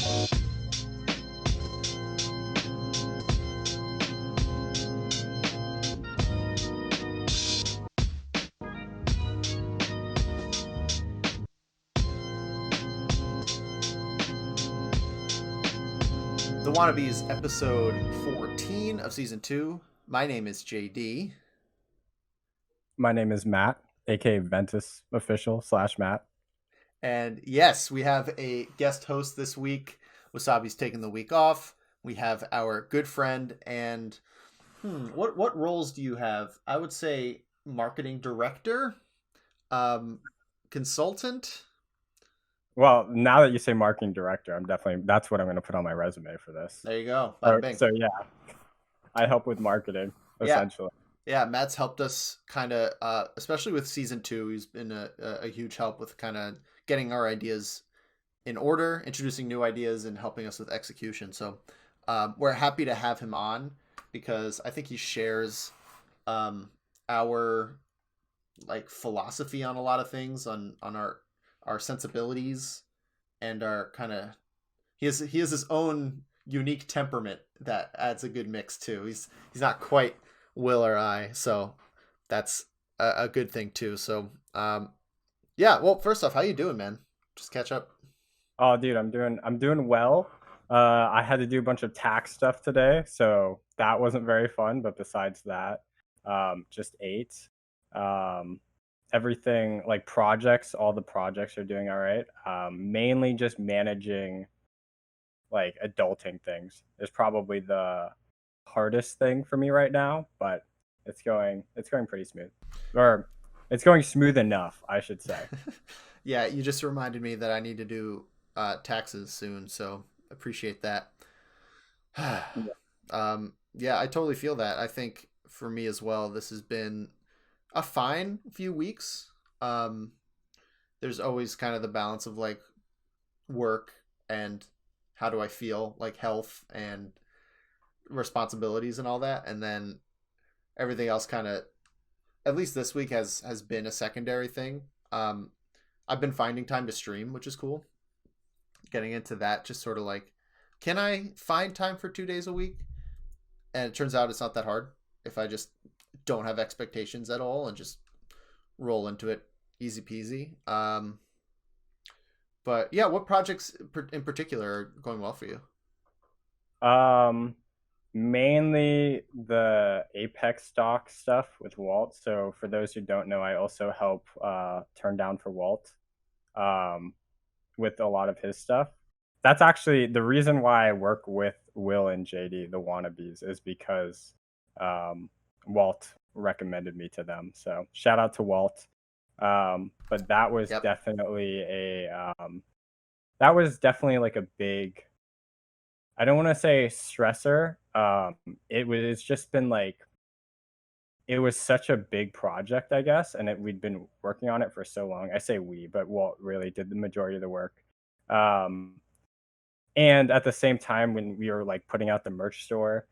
The Wannabes episode 14 of season 2. My name is JD. My name is Matt, aka Ventus official / Matt. And yes, we have a guest host this week. Wasabi's taking the week off. We have our good friend and what roles do you have? I would say marketing director, consultant. Well, now that you say marketing director, that's what I'm going to put on my resume for this. There you go. Bada bing. So yeah, I help with marketing essentially. Yeah, Matt's helped us kind of, especially with season 2. He's been a huge help with kind of getting our ideas in order, introducing new ideas, and helping us with execution. So we're happy to have him on because I think he shares our like philosophy on a lot of things, on our sensibilities, and our kind of he has his own unique temperament that adds a good mix too. He's not quite Will or I, so that's a good thing too. So yeah, well, first off, how you doing, man? Just catch up. Oh dude, I'm doing well. I had to do a bunch of tax stuff today, so that wasn't very fun, but besides that, just ate. Everything like projects, all the projects are doing all right. Mainly just managing like adulting things is probably the hardest thing for me right now, but it's going pretty smooth, or it's going smooth enough, I should say. Yeah, you just reminded me that I need to do taxes soon, so appreciate that. Yeah, I totally feel that. I think for me as well, this has been a fine few weeks. There's always kind of the balance of like work and how do I feel, like health and responsibilities and all that, and then everything else kind of, at least this week, has been a secondary thing. I've been finding time to stream, which is cool. Getting into that, just sort of like, can I find time for 2 days a week? And it turns out it's not that hard if I just don't have expectations at all and just roll into it easy peasy. But yeah, what projects in particular are going well for you? Mainly the Apex stock stuff with Walt. So for those who don't know, I also help turn down for Walt with a lot of his stuff. That's actually the reason why I work with Will and JD, the Wannabes, is because Walt recommended me to them. So shout out to Walt. But that was definitely like a big, I don't want to say stressor. It's just been like, it was such a big project, I guess, and we'd been working on it for so long. I say we, but Walt really did the majority of the work. And at the same time, when we were like putting out the merch store,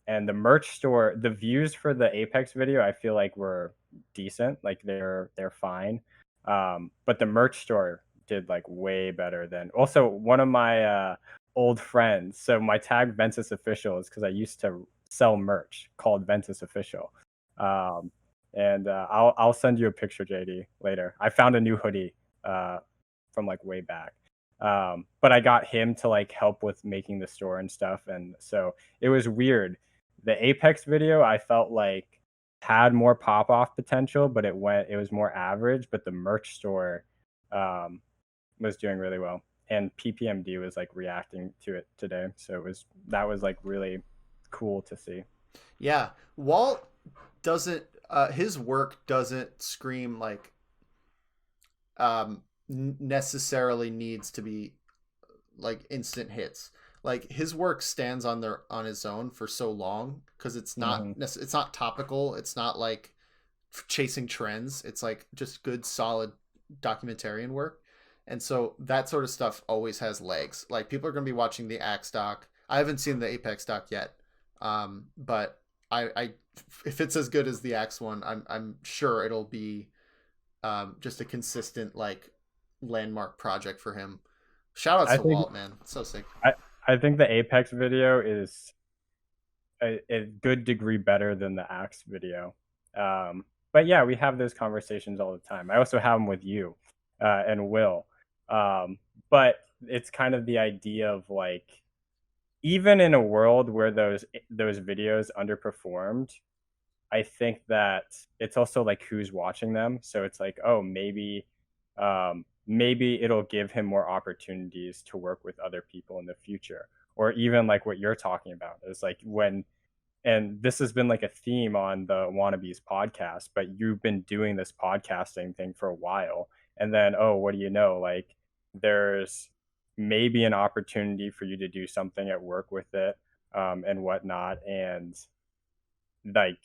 and the merch store, the views for the Apex video, I feel like were decent, like they're fine. But the merch store did like way better than. Also, one of my old friends, so my tag Ventus official is because I used to sell merch called Ventus official. And I'll send you a picture, JD, later. I found a new hoodie from like way back. But I got him to like help with making the store and stuff, and so it was weird. The Apex video, I felt like had more pop-off potential, but it was more average. But the merch store was doing really well, and PPMD was like reacting to it today, so that was like really cool to see. Yeah, Walt doesn't his work doesn't scream like necessarily needs to be like instant hits. Like his work stands on his own for so long because it's not it's not topical, it's not like chasing trends, it's like just good solid documentarian work. And so that sort of stuff always has legs. Like people are going to be watching the Axe doc. I haven't seen the Apex doc yet, but I if it's as good as the Axe one, I'm sure it'll be just a consistent like landmark project for him. Shout outs I to think Walt, man. It's so sick. I think the Apex video is a good degree better than the Axe video. But yeah, we have those conversations all the time. I also have them with you and Will. But it's kind of the idea of like, even in a world where those videos underperformed, I think that it's also like who's watching them. So it's like, oh, maybe it'll give him more opportunities to work with other people in the future. Or even like what you're talking about is like when, and this has been like a theme on the Wannabes podcast, but you've been doing this podcasting thing for a while. And then, oh, what do you know? Like there's maybe an opportunity for you to do something at work with it and whatnot. And like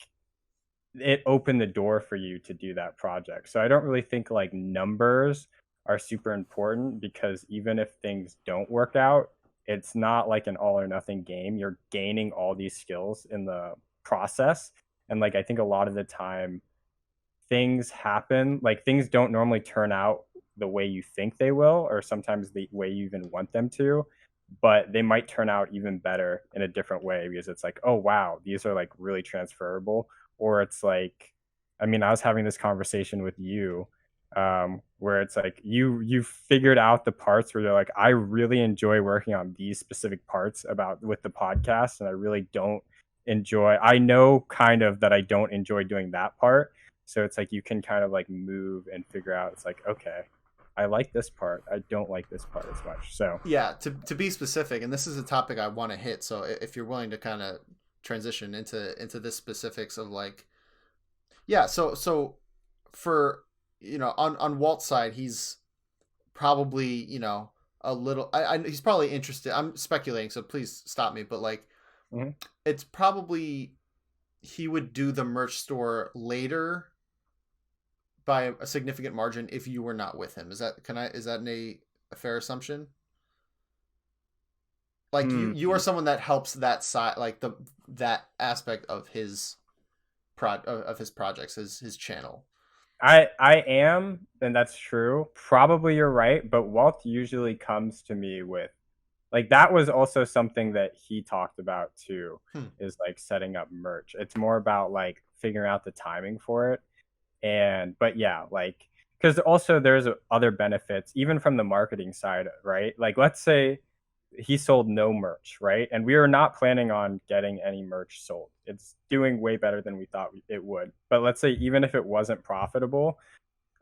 it opened the door for you to do that project. So I don't really think like numbers are super important, because even if things don't work out, it's not like an all or nothing game. You're gaining all these skills in the process. And like I think a lot of the time things happen, like things don't normally turn out the way you think they will, or sometimes the way you even want them to, but they might turn out even better in a different way, because it's like, oh wow, these are like really transferable. Or it's like, I mean, I was having this conversation with you where it's like you figured out the parts where you're like, I really enjoy working on these specific parts about with the podcast, and I really don't enjoy, I know kind of that I don't enjoy doing that part. So it's like you can kind of like move and figure out, it's like, okay, I like this part, I don't like this part as much. So Yeah, to be specific, and this is a topic I want to hit. So if you're willing to kind of transition into this specifics of like, yeah. So for on Walt's side, he's probably a little. He's probably interested. I'm speculating, so please stop me. But like, mhm. it's probably he would do the merch store later by a significant margin if you were not with him. Is that a fair assumption? Like you are someone that helps that side, like that aspect of his of his projects, his channel. I am, and that's true. Probably you're right, but Walt usually comes to me with like, that was also something that he talked about too, is like setting up merch. It's more about like figuring out the timing for it. And but yeah, like, because also there's other benefits even from the marketing side, right? Like let's say he sold no merch, right? And we are not planning on getting any merch sold. It's doing way better than we thought it would. But let's say even if it wasn't profitable,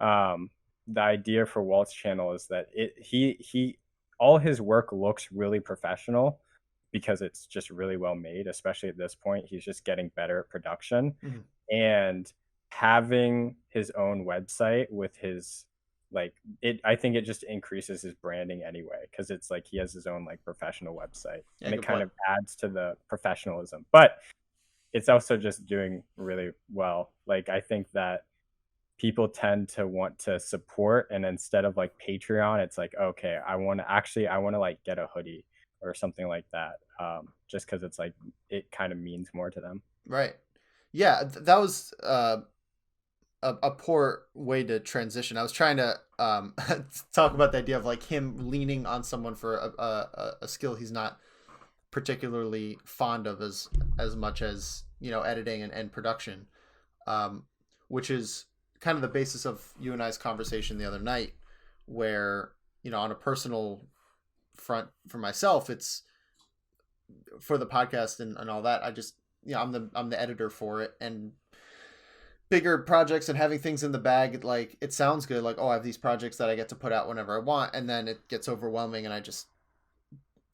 the idea for Walt's channel is that he all his work looks really professional, because it's just really well made. Especially at this point, he's just getting better at production. Mm-hmm. And having his own website with his like it, I think it just increases his branding anyway, because it's like he has his own like professional website, and it kind of adds to the professionalism. But it's also just doing really well. Like I think that people tend to want to support, and instead of like Patreon, it's like, okay, I want to like get a hoodie or something like that, just because it's like it kind of means more to them. Right. Yeah, that was a poor way to transition. I was trying to talk about the idea of like him leaning on someone for a skill he's not particularly fond of as much as editing and production, which is kind of the basis of you and I's conversation the other night, where on a personal front for myself, it's for the podcast and all that. I just I'm the editor for it, and bigger projects and having things in the bag, like it sounds good, like, oh, I have these projects that I get to put out whenever I want, and then it gets overwhelming and I just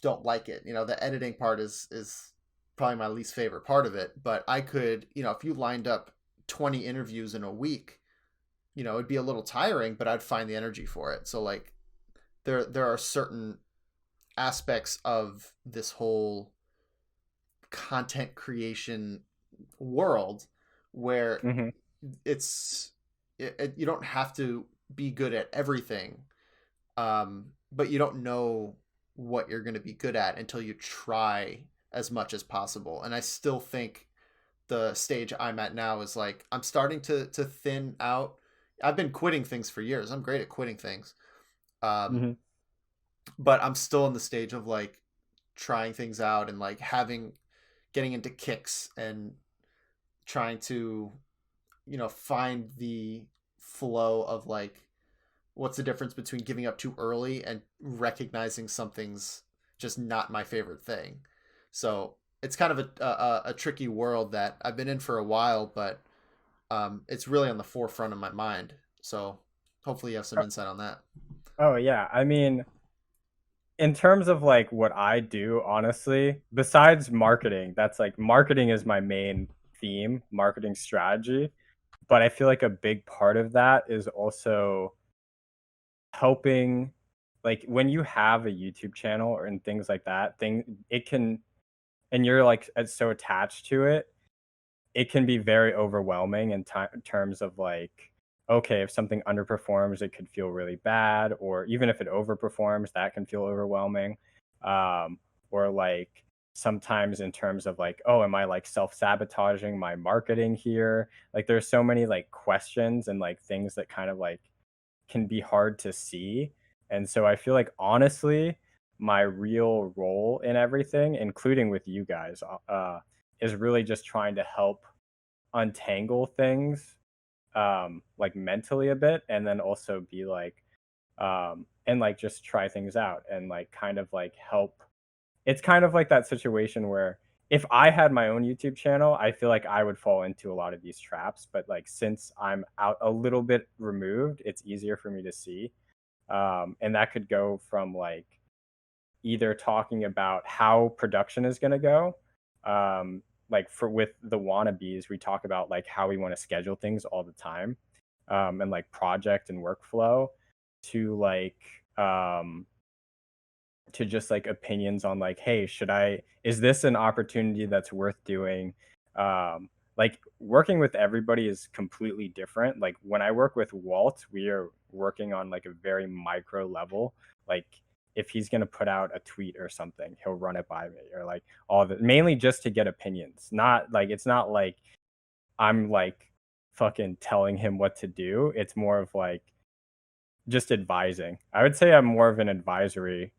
don't like it. The editing part is probably my least favorite part of it. But I could, if you lined up 20 interviews in a week, it'd be a little tiring, but I'd find the energy for it. So like there are certain aspects of this whole content creation world where Mm-hmm. you don't have to be good at everything, but you don't know what you're going to be good at until you try as much as possible. And I still think the stage I'm at now is like I'm starting to thin out. I've been quitting things for years. I'm great at quitting things. Mm-hmm. but I'm still in the stage of like trying things out and like getting into kicks and trying to, find the flow of like what's the difference between giving up too early and recognizing something's just not my favorite thing. So it's kind of a tricky world that I've been in for a while, but it's really on the forefront of my mind. So hopefully you have some insight on that. Oh yeah, I mean, in terms of like what I do, honestly, besides marketing, that's like marketing is my main theme, marketing strategy. But I feel like a big part of that is also helping, like when you have a YouTube channel and things like that, it can, and you're like so attached to it, it can be very overwhelming in terms of like, okay, if something underperforms, it could feel really bad, or even if it overperforms, that can feel overwhelming. Or like sometimes in terms of like, oh, am I like self-sabotaging my marketing here? Like there's so many like questions and like things that kind of like can be hard to see. And so I feel like honestly, my real role in everything, including with you guys, is really just trying to help untangle things, like mentally a bit, and then also be like, and like just try things out and like kind of like help. It's kind of like that situation where if I had my own YouTube channel, I feel like I would fall into a lot of these traps. But like since I'm out a little bit removed, it's easier for me to see. And that could go from like either talking about how production is going to go. Like for with the Wannabes, we talk about like how we want to schedule things all the time, and like project and workflow, to like to just like opinions on like, hey, is this an opportunity that's worth doing? Like working with everybody is completely different. Like when I work with Walt, we are working on like a very micro level. Like if he's going to put out a tweet or something, he'll run it by me, or like all of it, mainly just to get opinions. Not like, it's not like I'm like fucking telling him what to do. It's more of like just advising. I would say I'm more of an advisory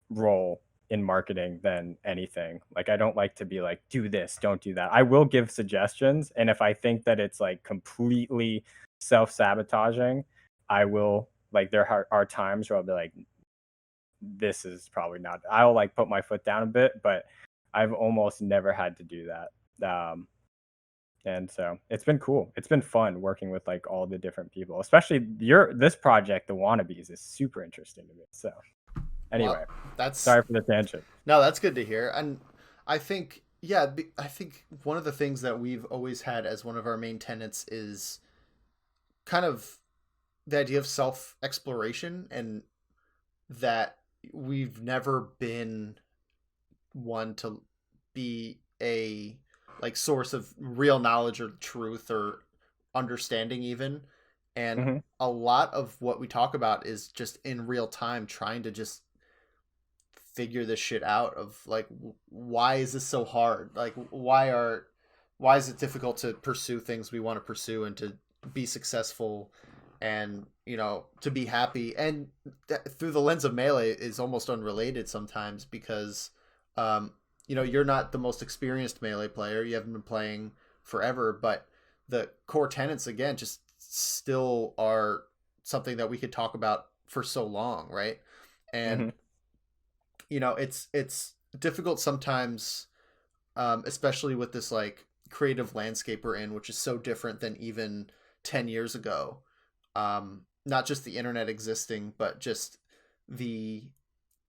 role in marketing than anything. Like I don't like to be like, do this, don't do that. I will give suggestions, and if I think that it's like completely self-sabotaging, I will, like there are times where I'll be like, this is probably not, I'll like put my foot down a bit, but I've almost never had to do that. And so it's been cool. It's been fun working with like all the different people, especially this project, the Wannabes, is super interesting to me. So Well, anyway, that's sorry for the tangent. no, that's good to hear. And I think, yeah, I think one of the things that we've always had as one of our main tenets is kind of the idea of self exploration, and that we've never been one to be a like source of real knowledge or truth or understanding even. And Hmm. a lot of what we talk about is just in real time trying to just figure this shit out of like why is this so hard, like why is it difficult to pursue things we want to pursue and to be successful and to be happy. And through the lens of Melee is almost unrelated sometimes because you're not the most experienced Melee player, you haven't been playing forever, but the core tenets again just still are something that we could talk about for so long, right? Hmm. And it's difficult sometimes, especially with this like creative landscape we're in, which is so different than even 10 years ago. Not just the internet existing, but just the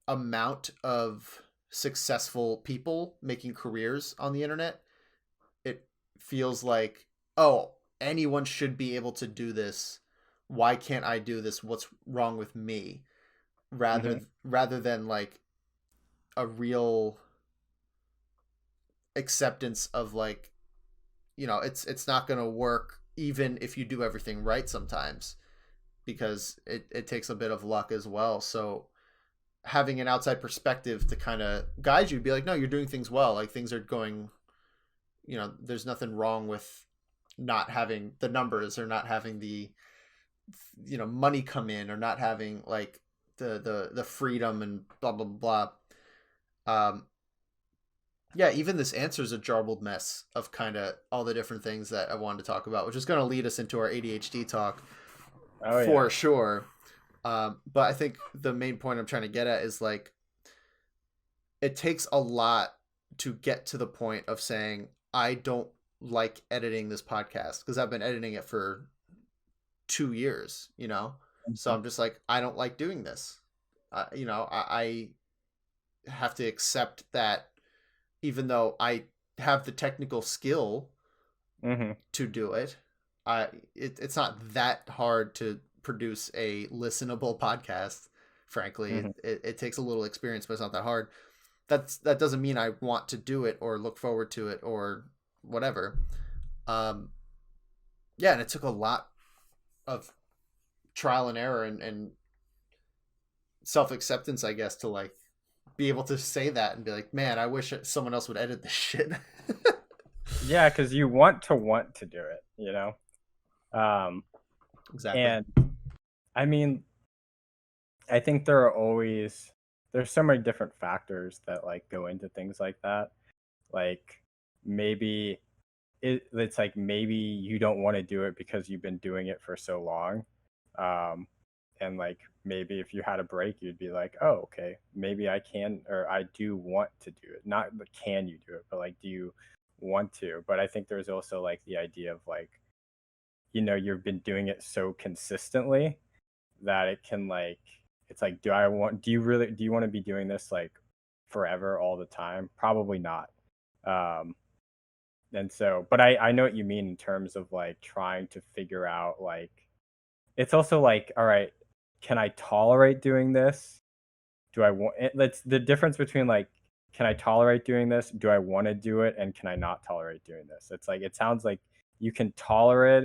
amount of successful people making careers on the internet. It feels like, oh, anyone should be able to do this. Why can't I do this? What's wrong with me? Hmm. Rather than like a real acceptance of like, it's not going to work even if you do everything right sometimes, because it takes a bit of luck as well. So having an outside perspective to kind of guide you, be like, no, you're doing things well, like things are going, there's nothing wrong with not having the numbers or not having the money come in or not having like the freedom and blah blah blah. Yeah, even this answer is a jarbled mess of kind of all the different things that I wanted to talk about, which is going to lead us into our ADHD talk for sure. But I think the main point I'm trying to get at is like, it takes a lot to get to the point of saying, I don't like editing this podcast, because I've been editing it for 2 years, you know? So I'm just like, I don't like doing this. You know, I have to accept that even though I have the technical skill to do it, it's not that hard to produce a listenable podcast. Frankly, it takes a little experience, but it's not that hard. That doesn't mean I want to do it or look forward to it or whatever. And it took a lot of trial and error and self-acceptance, I guess, to like be able to say that and be like, man, I wish someone else would edit this shit. Yeah, because you want to do it, you know? Exactly. And I mean, I think there's so many different factors that like go into things like that. Like maybe it's like maybe you don't want to do it because you've been doing it for so long. And like maybe if you had a break, you'd be like, oh, okay, maybe I can, or I do want to do it. Not can you do it, but like, do you want to? But I think there's also like the idea of like, you know, you've been doing it so consistently that it can like, it's like, do you want to be doing this like forever all the time? Probably not. And so, but I know what you mean in terms of like trying to figure out like, it's also like, all right, can I tolerate doing this? Do I want it? That's the difference between like, can I tolerate doing this? Do I want to do it? And can I not tolerate doing this? It's like, it sounds like you can tolerate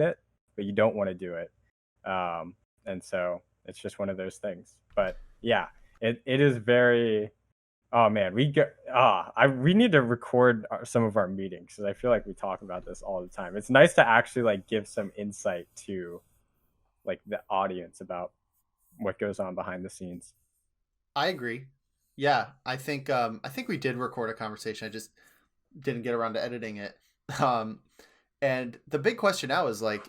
it, but you don't want to do it. And so it's just one of those things. But yeah, it is very, oh man, we need to record some of our meetings, because I feel like we talk about this all the time. It's nice to actually like give some insight to like the audience about what goes on behind the scenes. I agree. Yeah, I think we did record a conversation. I just didn't get around to editing it. And the big question now is like,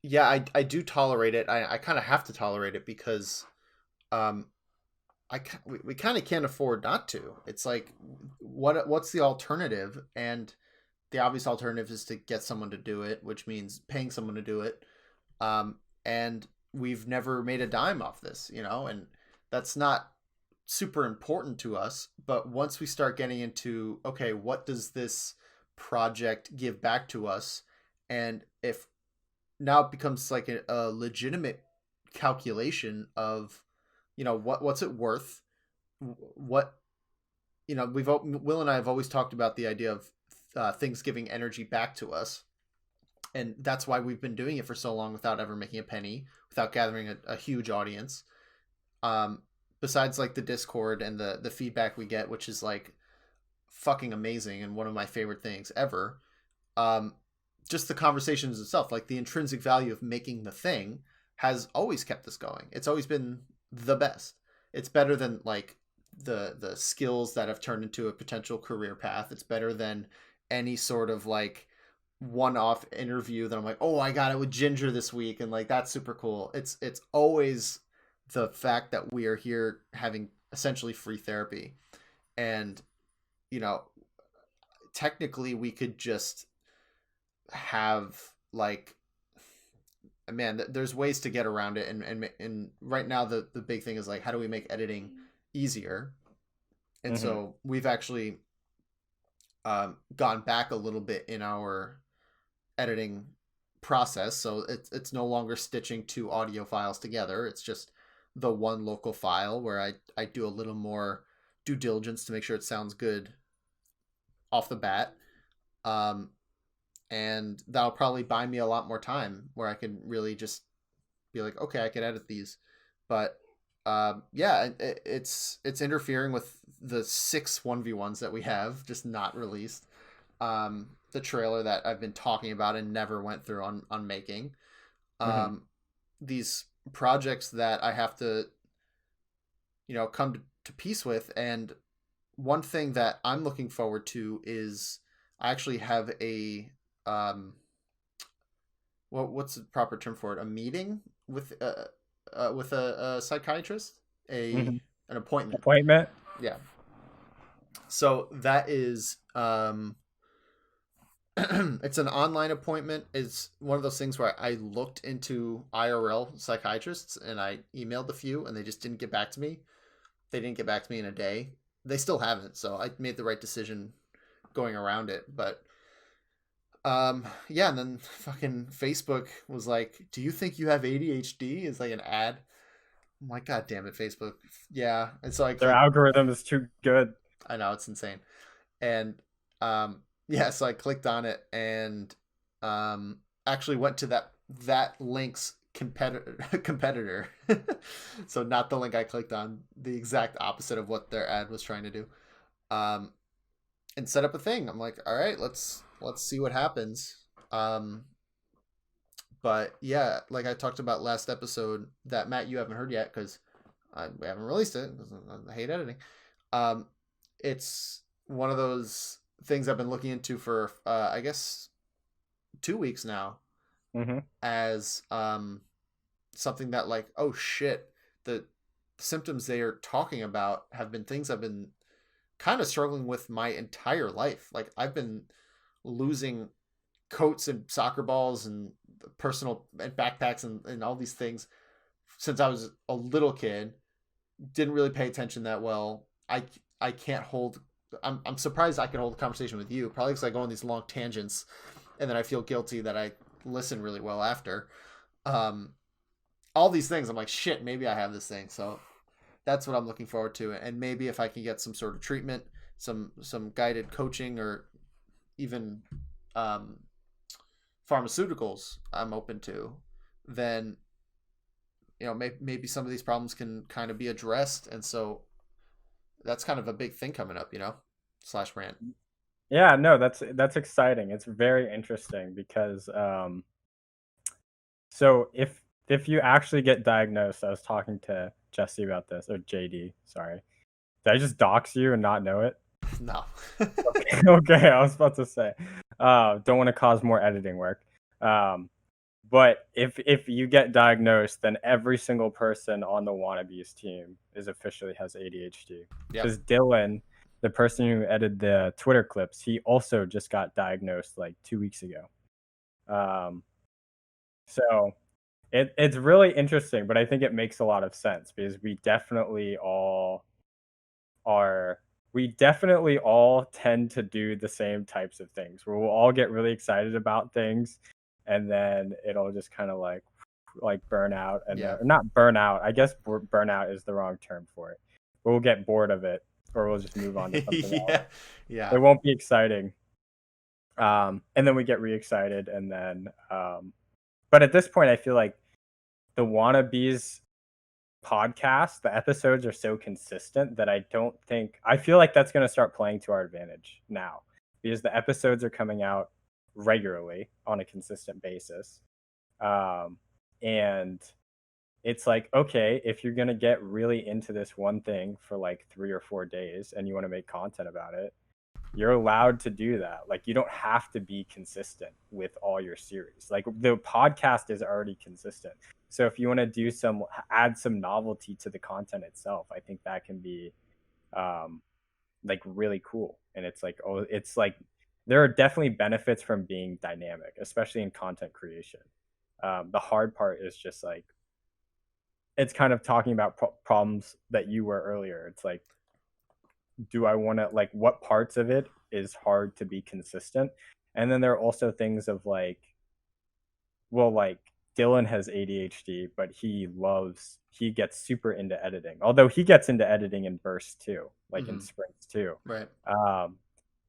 yeah, I do tolerate it. I kind of have to tolerate it because we kind of can't afford not to. It's like, what's the alternative? And the obvious alternative is to get someone to do it, which means paying someone to do it. And we've never made a dime off this, you know, and that's not super important to us. But once we start getting into, okay, what does this project give back to us? And if now it becomes like a legitimate calculation of, you know, what's it worth? What, you know, Will and I have always talked about the idea of things giving energy back to us. And that's why we've been doing it for so long without ever making a penny, without gathering a huge audience. Besides like the Discord and the feedback we get, which is like fucking amazing and one of my favorite things ever. Just the conversations itself, like the intrinsic value of making the thing has always kept us going. It's always been the best. It's better than like the skills that have turned into a potential career path. It's better than any sort of like one-off interview that I'm like, oh, I got it with Ginger this week, and like that's super cool. It's always the fact that we are here having essentially free therapy. And you know, technically we could just have like, man, there's ways to get around it, and right now the big thing is like, how do we make editing easier? And so we've actually gone back a little bit in our editing process. So it's no longer stitching two audio files together. It's just the one local file where I do a little more due diligence to make sure it sounds good off the bat. And that'll probably buy me a lot more time where I can really just be like, okay, I can edit these. But yeah, it's interfering with the 6 1v1s that we have just not released. The trailer that I've been talking about and never went through on making. These projects that I have to, come to peace with. And one thing that I'm looking forward to is I actually have a what's the proper term for it? A meeting with a psychiatrist, Mm-hmm. an appointment. Appointment. Yeah. So that is it's an online appointment. It's one of those things where I looked into IRL psychiatrists and I emailed a few and they just didn't get back to me. They didn't get back to me in a day. They still haven't, so I made the right decision going around it. But yeah, and then fucking Facebook was like, "Do you think you have ADHD?" It's like an ad. I'm like, God damn it, Facebook. Yeah. And so I Their clicked. algorithm is too good. I know, it's insane. And yeah, so I clicked on it and actually went to that link's competitor. So not the link I clicked on, the exact opposite of what their ad was trying to do. Um, and set up a thing. I'm like, all right, let's see what happens. But yeah, like I talked about last episode, that Matt you haven't heard yet because we haven't released it because I hate editing. Um, it's one of those things I've been looking into for I guess 2 weeks now, Mm-hmm. as something that, like, oh shit, the symptoms they are talking about have been things I've been kind of struggling with my entire life. Like I've been losing coats and soccer balls and personal and backpacks and all these things since I was a little kid. Didn't really pay attention that well. I can't hold. I'm surprised I can hold a conversation with you. Probably because I go on these long tangents, and then I feel guilty that I listen really well after. Um, all these things, I'm like, shit, maybe I have this thing. So that's what I'm looking forward to. And maybe if I can get some sort of treatment, some guided coaching, or even um, pharmaceuticals, I'm open to. Then maybe some of these problems can kind of be addressed. And so that's kind of a big thing coming up, slash rant. Yeah, no, that's exciting. It's very interesting because so if you actually get diagnosed, I was talking to Jesse about this, or JD, sorry. Did I just dox you and not know it? No. Okay, I was about to say. Don't want to cause more editing work. But if you get diagnosed, then every single person on the Wannabes team officially has ADHD. Yep. Because Dylan, the person who edited the Twitter clips, he also just got diagnosed like 2 weeks ago. So it's really interesting, but I think it makes a lot of sense because we definitely all tend to do the same types of things where we'll all get really excited about things and then it'll just kind of like burn out, and Yeah. not burn out. I guess burnout is the wrong term for it. We'll get bored of it or we'll just move on to something else. Yeah. Yeah. It won't be exciting. And then we get re-excited and then but at this point I feel like the Wannabes podcast, the episodes are so consistent that I feel like that's going to start playing to our advantage now because the episodes are coming out regularly on a consistent basis. And it's like, okay, if you're going to get really into this one thing for like 3 or 4 days and you want to make content about it, you're allowed to do that. Like you don't have to be consistent with all your series. Like the podcast is already consistent. So if you want to add some novelty to the content itself, I think that can be like really cool. And it's like there are definitely benefits from being dynamic, especially in content creation. The hard part is just like it's kind of talking about problems that you were earlier. It's like, do I want to, like, what parts of it is hard to be consistent? And then there are also things of like, well, like Dylan has ADHD, but he gets super into editing. Although he gets into editing in bursts too, like in sprints too. Right.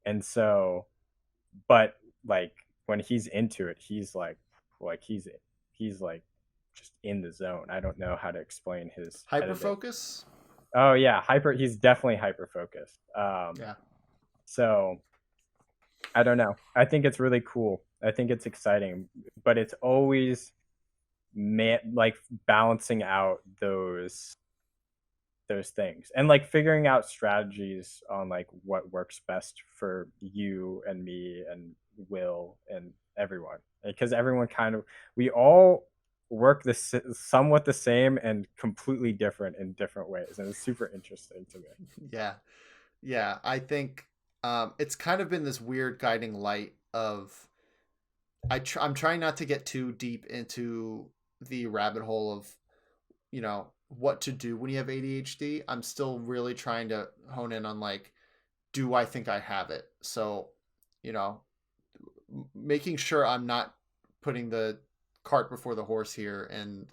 And so, but like when he's into it, he's like he's like just in the zone. I don't know how to explain his Hyper editing. focus. Oh yeah, he's definitely hyper focused. Yeah. So I don't know. I think it's really cool. I think it's exciting, but it's always like balancing out those things and like figuring out strategies on like what works best for you and me and Will and everyone, because everyone kind of, we all work somewhat the same and completely different in different ways, and it's super interesting to me. Yeah, I think it's kind of been this weird guiding light of I'm trying not to get too deep into the rabbit hole of, what to do when you have ADHD. I'm still really trying to hone in on like, do I think I have it? So, making sure I'm not putting the cart before the horse here and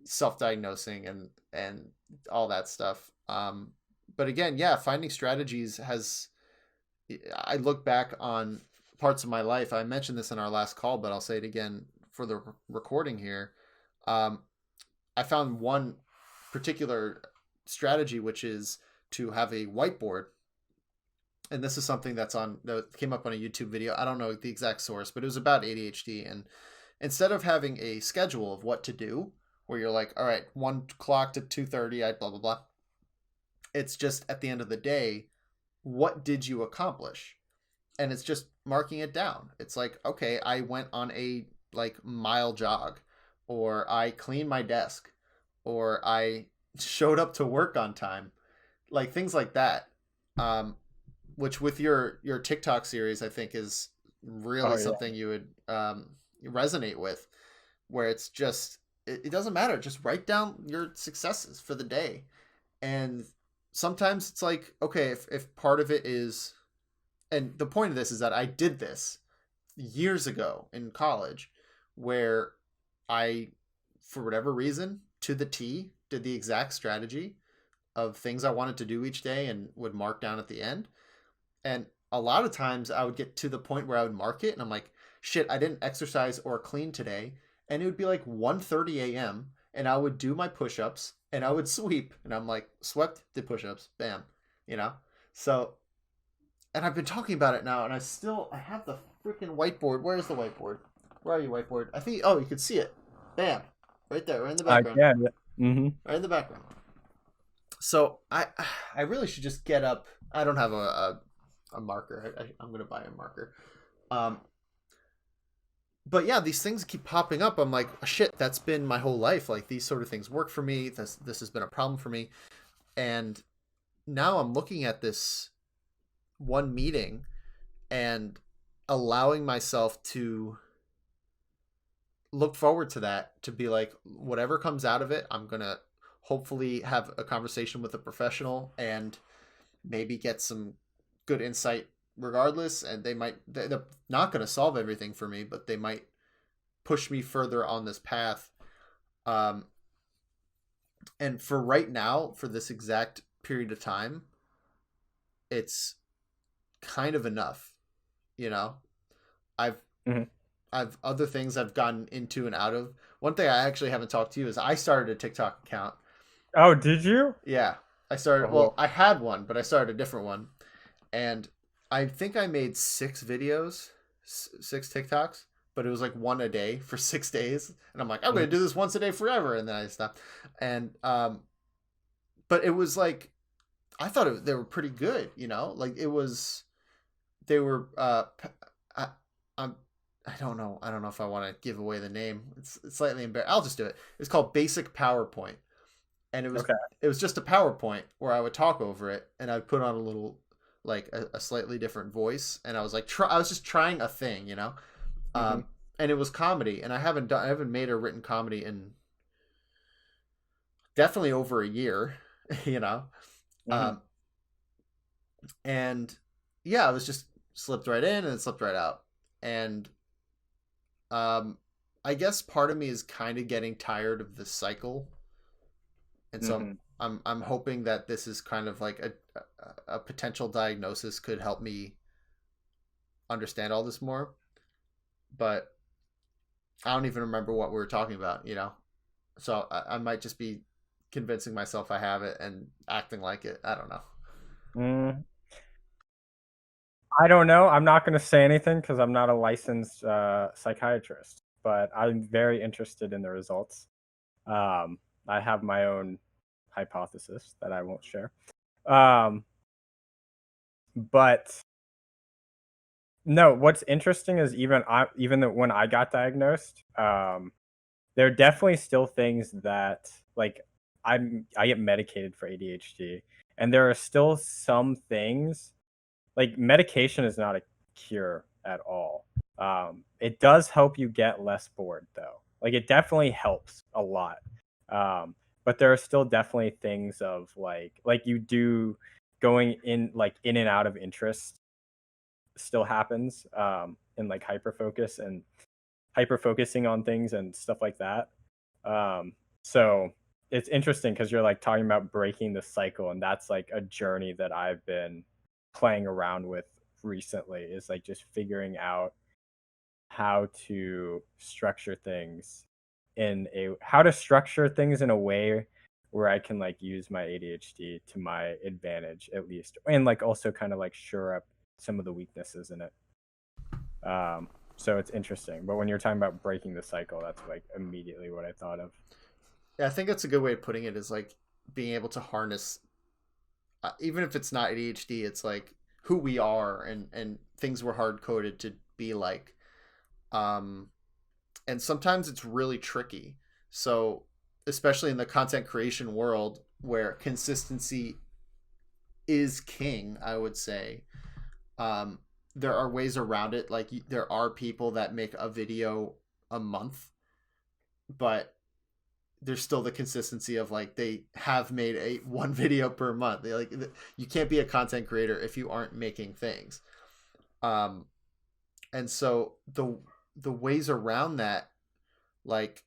self-diagnosing and all that stuff. But again, yeah, finding strategies I look back on parts of my life. I mentioned this in our last call, but I'll say it again for the recording here. I found one particular strategy, which is to have a whiteboard. And this is something that came up on a YouTube video. I don't know the exact source, but it was about ADHD. And instead of having a schedule of what to do, where you're like, all right, 1:00 to 2:30, blah, blah, blah. It's just at the end of the day, what did you accomplish? And it's just marking it down. It's like, okay, I went on a mile jog, or I cleaned my desk, or I showed up to work on time, like things like that. Which with your TikTok series, I think is really something you would resonate with, where it's just, it doesn't matter. Just write down your successes for the day. And sometimes it's like, okay, if part of it is, and the point of this is that I did this years ago in college, where I, for whatever reason, to the T, did the exact strategy of things I wanted to do each day and would mark down at the end. And a lot of times I would get to the point where I would mark it and I'm like, shit, I didn't exercise or clean today. And it would be like 1:30 a.m. and I would do my push-ups and I would sweep, and I'm like, swept, did push-ups, bam, So, and I've been talking about it now, and I have the freaking whiteboard. Where's the whiteboard? Where are you, whiteboard? I think, you can see it. Bam, right there, right in the background. Yeah. Mm-hmm. Right in the background. So I really should just get up. I don't have a marker. I'm gonna buy a marker. But yeah, these things keep popping up. I'm like, shit, that's been my whole life. Like, these sort of things work for me. This has been a problem for me. And now I'm looking at this one meeting and allowing myself to look forward to that, to be like, whatever comes out of it, I'm going to hopefully have a conversation with a professional and maybe get some good insight regardless. And they're not going to solve everything for me, but they might push me further on this path. And for right now, for this exact period of time, it's kind of enough. I've other things I've gotten into and out of. One thing I actually haven't talked to you is I started a TikTok account. Oh, did you? Yeah, I started. Oh. Well, I had one, but I started a different one, and I think I made 6 videos, 6 TikToks, but it was like one a day for 6 days, and I'm like, I'm gonna do this once a day forever, and then I stopped. And but it was like, I thought they were pretty good, like it was. They were. I don't know if I want to give away the name. It's slightly embarrassing. I'll just do it. It's called Basic PowerPoint. And it was just a PowerPoint where I would talk over it and I'd put on a little, like a slightly different voice. And I was like, I was just trying a thing, and it was comedy. And I haven't made a written comedy in definitely over a year, and yeah, I was just slipped right in and slipped right out. And I guess part of me is kind of getting tired of this cycle, and so I'm hoping that this is kind of like a potential diagnosis could help me understand all this more. But I don't even remember what we were talking about, so I might just be convincing myself I have it and acting like it. I don't know. I don't know. I'm not going to say anything because I'm not a licensed psychiatrist. but I'm very interested in the results. I have my own hypothesis that I won't share. But no, what's interesting is even though when I got diagnosed, there are definitely still things that like I get medicated for ADHD, and there are still some things like medication is not a cure at all. It does help you get less bored though. Like it definitely helps a lot. But there are still definitely things of like you do going in and out of interest still happens in like hyper focusing on things and stuff like that. So it's interesting because you're like talking about breaking the cycle, and that's like a journey that I've been playing around with recently, is like just figuring out how to structure things in a way where I can like use my ADHD to my advantage at least, and like also kind of like shore up some of the weaknesses in it. So it's interesting. But when you're talking about breaking the cycle, that's like immediately what I thought of. Yeah, I think that's a good way of putting it, is like being able to harness, even if it's not ADHD, it's like who we are and things we're hard coded to be like. And sometimes it's really tricky. So, especially in the content creation world where consistency is king, I would say, there are ways around it. Like there are people that make a video a month, but there's still the consistency of like they have made one video per month. They like, you can't be a content creator if you aren't making things. And so the ways around that like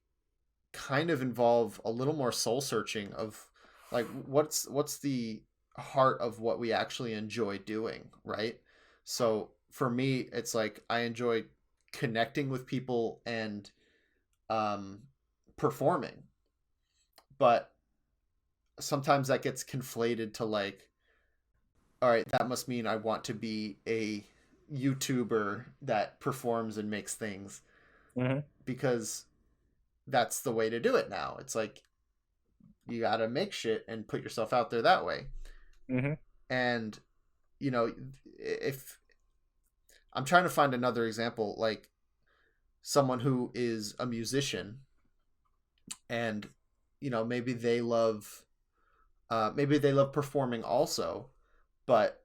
kind of involve a little more soul searching of like what's the heart of what we actually enjoy doing, right? So for me, it's like I enjoy connecting with people and performing, but sometimes that gets conflated to like, all right, that must mean I want to be a YouTuber that performs and makes things, because that's the way to do it now. It's like you got to make shit and put yourself out there that way. And you know, if I'm trying to find another example, like someone who is a musician and you know maybe they love performing also, but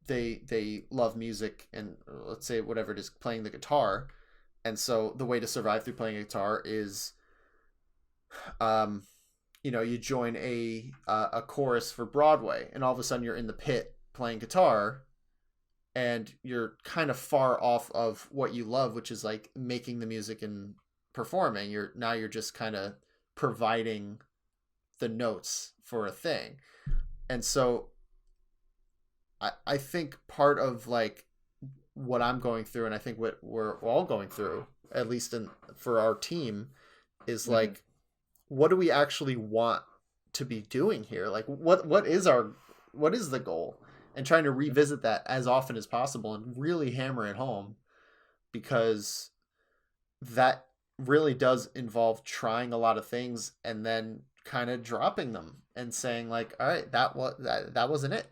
they love music and let's say whatever it is, playing the guitar. And so the way to survive through playing a guitar is you know, you join a chorus for Broadway, and all of a sudden you're in the pit playing guitar, and you're kind of far off of what you love, which is like making the music and performing. You're just kind of providing the notes for a thing. And so I think part of like what I'm going through, and I think what we're all going through, at least for our team, is like, what do we actually want to be doing here? Like what is the goal? And trying to revisit that as often as possible and really hammer it home, because that really does involve trying a lot of things and then kind of dropping them and saying like, all right, that wasn't it.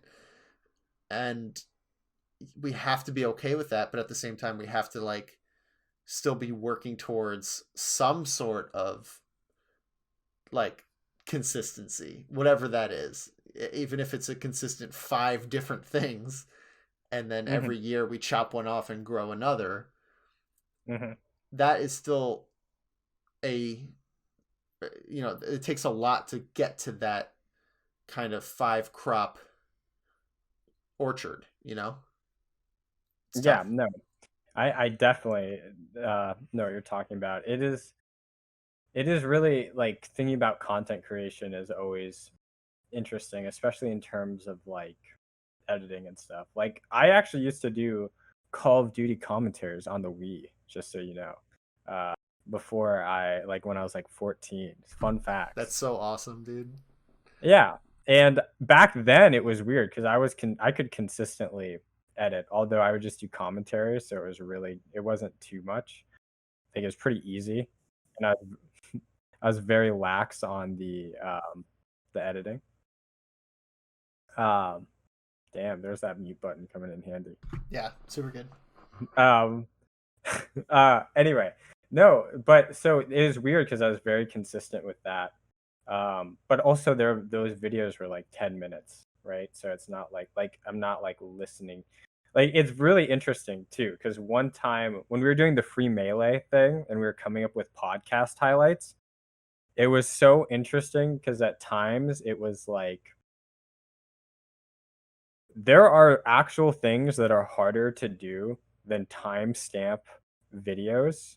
And we have to be okay with that, but at the same time we have to like still be working towards some sort of like consistency, whatever that is, even if it's a consistent 5 different things, and then every year we chop one off and grow another. That is still a, you know, it takes a lot to get to that kind of 5 crop orchard, you know? Yeah, no, I definitely know what you're talking about. It is really like thinking about content creation is always interesting, especially in terms of like editing and stuff. Like I actually used to do Call of Duty commentaries on the Wii, just so you know, before when I was like 14. Fun fact. That's so awesome, dude. Yeah, and back then it was weird because I could consistently edit, although I would just do commentary, so it wasn't too much. think it was pretty easy, and I was very lax on the editing. Um, damn, there's that mute button coming in handy. Yeah, super good. Anyway, no, but so it was weird because I was very consistent with that. But also those videos were like 10 minutes, right? So it's not like I'm not like listening. Like it's really interesting too, because one time when we were doing the free melee thing and we were coming up with podcast highlights, it was so interesting because at times it was like there are actual things that are harder to do than timestamp videos,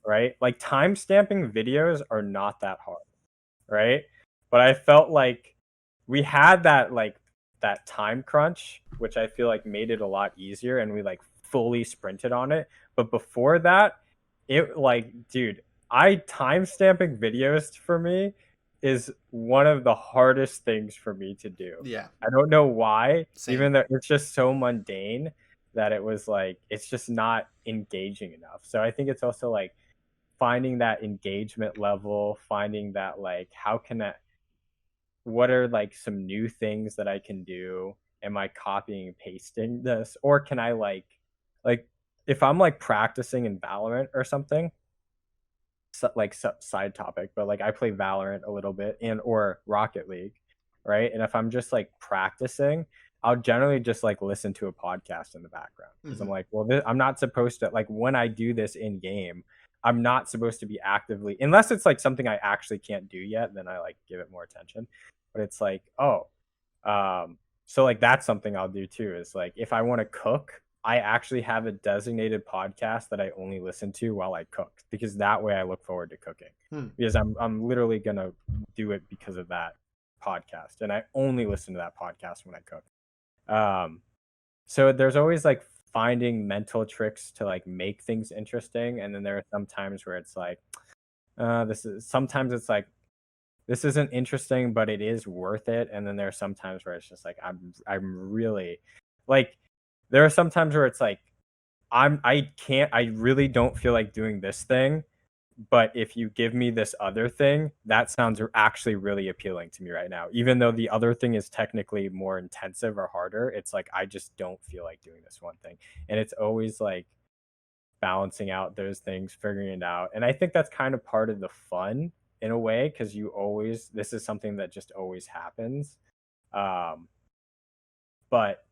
right? Like timestamping videos are not that hard, right? But I felt like we had that time crunch, which I feel like made it a lot easier, and we like fully sprinted on it. But before that, it like, dude, I timestamping videos for me is one of the hardest things for me to do. Yeah. I don't know why, Same. even though it's just so mundane that it was like it's just not engaging enough. So I think it's also like finding that engagement level, finding that like what are like some new things that I can do? Am I copying and pasting this? Or can I like if I'm like practicing in Valorant or something, side topic, but like I play Valorant a little bit and or Rocket League, right? And if I'm just like practicing, I'll generally just like listen to a podcast in the background because I'm like, well, I'm not supposed to like when I do this in game, I'm not supposed to be actively unless it's like something I actually can't do yet, then I like give it more attention. But it's like, so like that's something I'll do too is like if I want to cook, I actually have a designated podcast that I only listen to while I cook because that way I look forward to cooking because I'm literally gonna do it because of that podcast and I only listen to that podcast when I cook. So there's always like finding mental tricks to like make things interesting, and then there are some times where it's like sometimes it's like this isn't interesting but it is worth it, and then there are some times where it's just like I'm really like there are some times where it's like I really don't feel like doing this thing, but if you give me this other thing, that sounds actually really appealing to me right now. Even though the other thing is technically more intensive or harder, it's like I just don't feel like doing this one thing. And it's always like balancing out those things, figuring it out. And I think that's kind of part of the fun in a way, because this is something that just always happens. But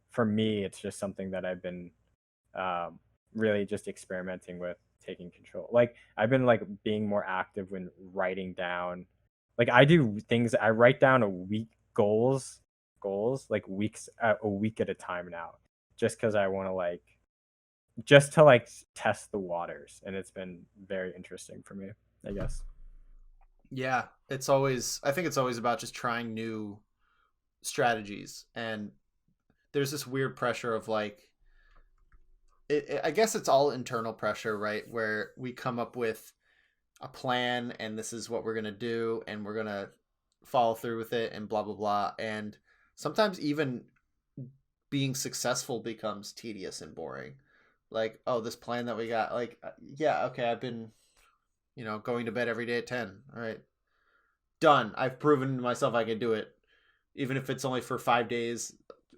for me, it's just something that I've been really just experimenting with, taking control. Like I've been like being more active when writing down. Like I do things. I write down a week goals, like a week at a time now, just because I want to just to test the waters, and it's been very interesting for me, I guess. Yeah, I think it's always about just trying new strategies, and there's this weird pressure of like I guess it's all internal pressure, right? Where we come up with a plan and this is what we're going to do and we're going to follow through with it and blah, blah, blah. And sometimes even being successful becomes tedious and boring. Like, oh, this plan that we got, like, yeah, okay, I've been, going to bed every day at 10. All right. Done. I've proven to myself I can do it. Even if it's only for 5 days,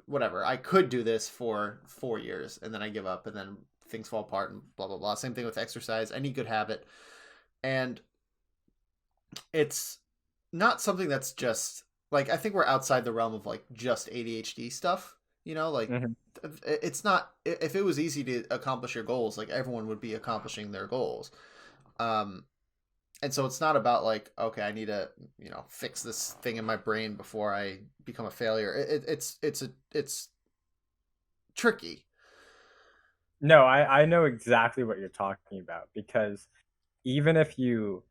whatever. I could do this for 4 years and then I give up and then things fall apart and blah, blah, blah. Same thing with exercise, any good habit. And it's not something that's just like, I think we're outside the realm of like just ADHD stuff, like it's not, if it was easy to accomplish your goals, like everyone would be accomplishing their goals. And so it's not about like, okay, I need to, fix this thing in my brain before I become a failure. It's tricky. No, I know exactly what you're talking about, because even if you're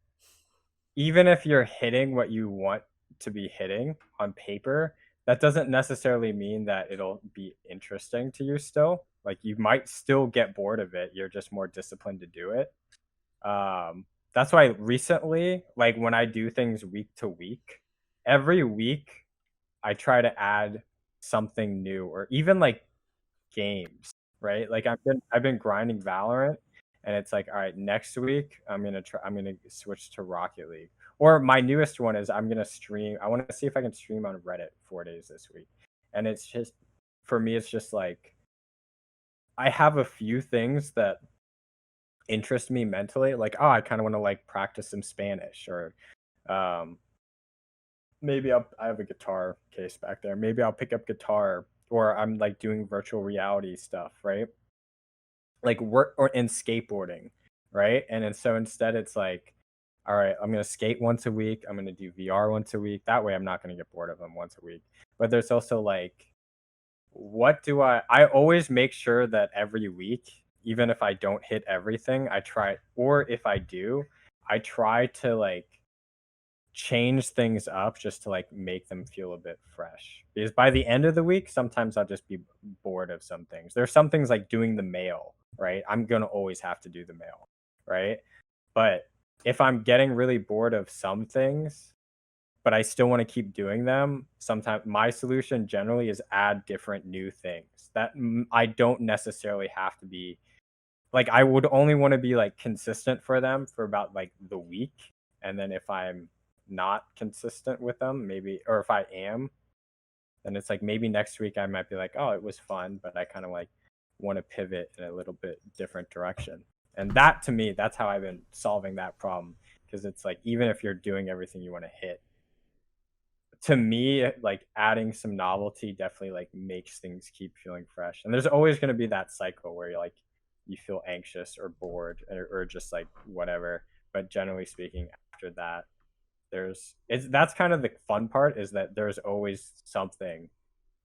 hitting what you want to be hitting on paper, that doesn't necessarily mean that it'll be interesting to you still. Like you might still get bored of it. You're just more disciplined to do it. That's why recently, like when I do things week to week, every week I try to add something new, or even like games, right? Like I've been grinding Valorant, and it's like, all right, next week I'm gonna switch to Rocket League. Or my newest one is I'm gonna stream. I want to see if I can stream on Reddit 4 days this week, and it's just for me, it's just like I have a few things that interest me mentally, like, oh, I kind of want to like practice some Spanish, or um maybe I have a guitar case back there. Maybe I'll pick up guitar, or I'm like doing virtual reality stuff, right? Like work or in skateboarding, right? And then so instead it's like, all right, I'm gonna skate once a week. I'm gonna do VR once a week. That way I'm not gonna get bored of them once a week. But there's also like, what do I always make sure that every week, even if I don't hit everything, I try, or if I do, I try to like change things up just to like make them feel a bit fresh. Because by the end of the week, sometimes I'll just be bored of some things. There's some things like doing the mail, right? I'm gonna always have to do the mail, right? But if I'm getting really bored of some things, but I still want to keep doing them, sometimes my solution generally is add different new things that I don't necessarily have to be like, I would only want to be like consistent for them for about like the week. And then if I'm not consistent with them, maybe, or if I am, then it's like maybe next week I might be like, oh, it was fun, but I kind of like want to pivot in a little bit different direction. And that to me, that's how I've been solving that problem. Because it's like, even if you're doing everything you want to hit, to me, like adding some novelty definitely like makes things keep feeling fresh. And there's always going to be that cycle where you're like, you feel anxious or bored, or just like whatever. But generally speaking, after that, that's kind of the fun part, is that there's always something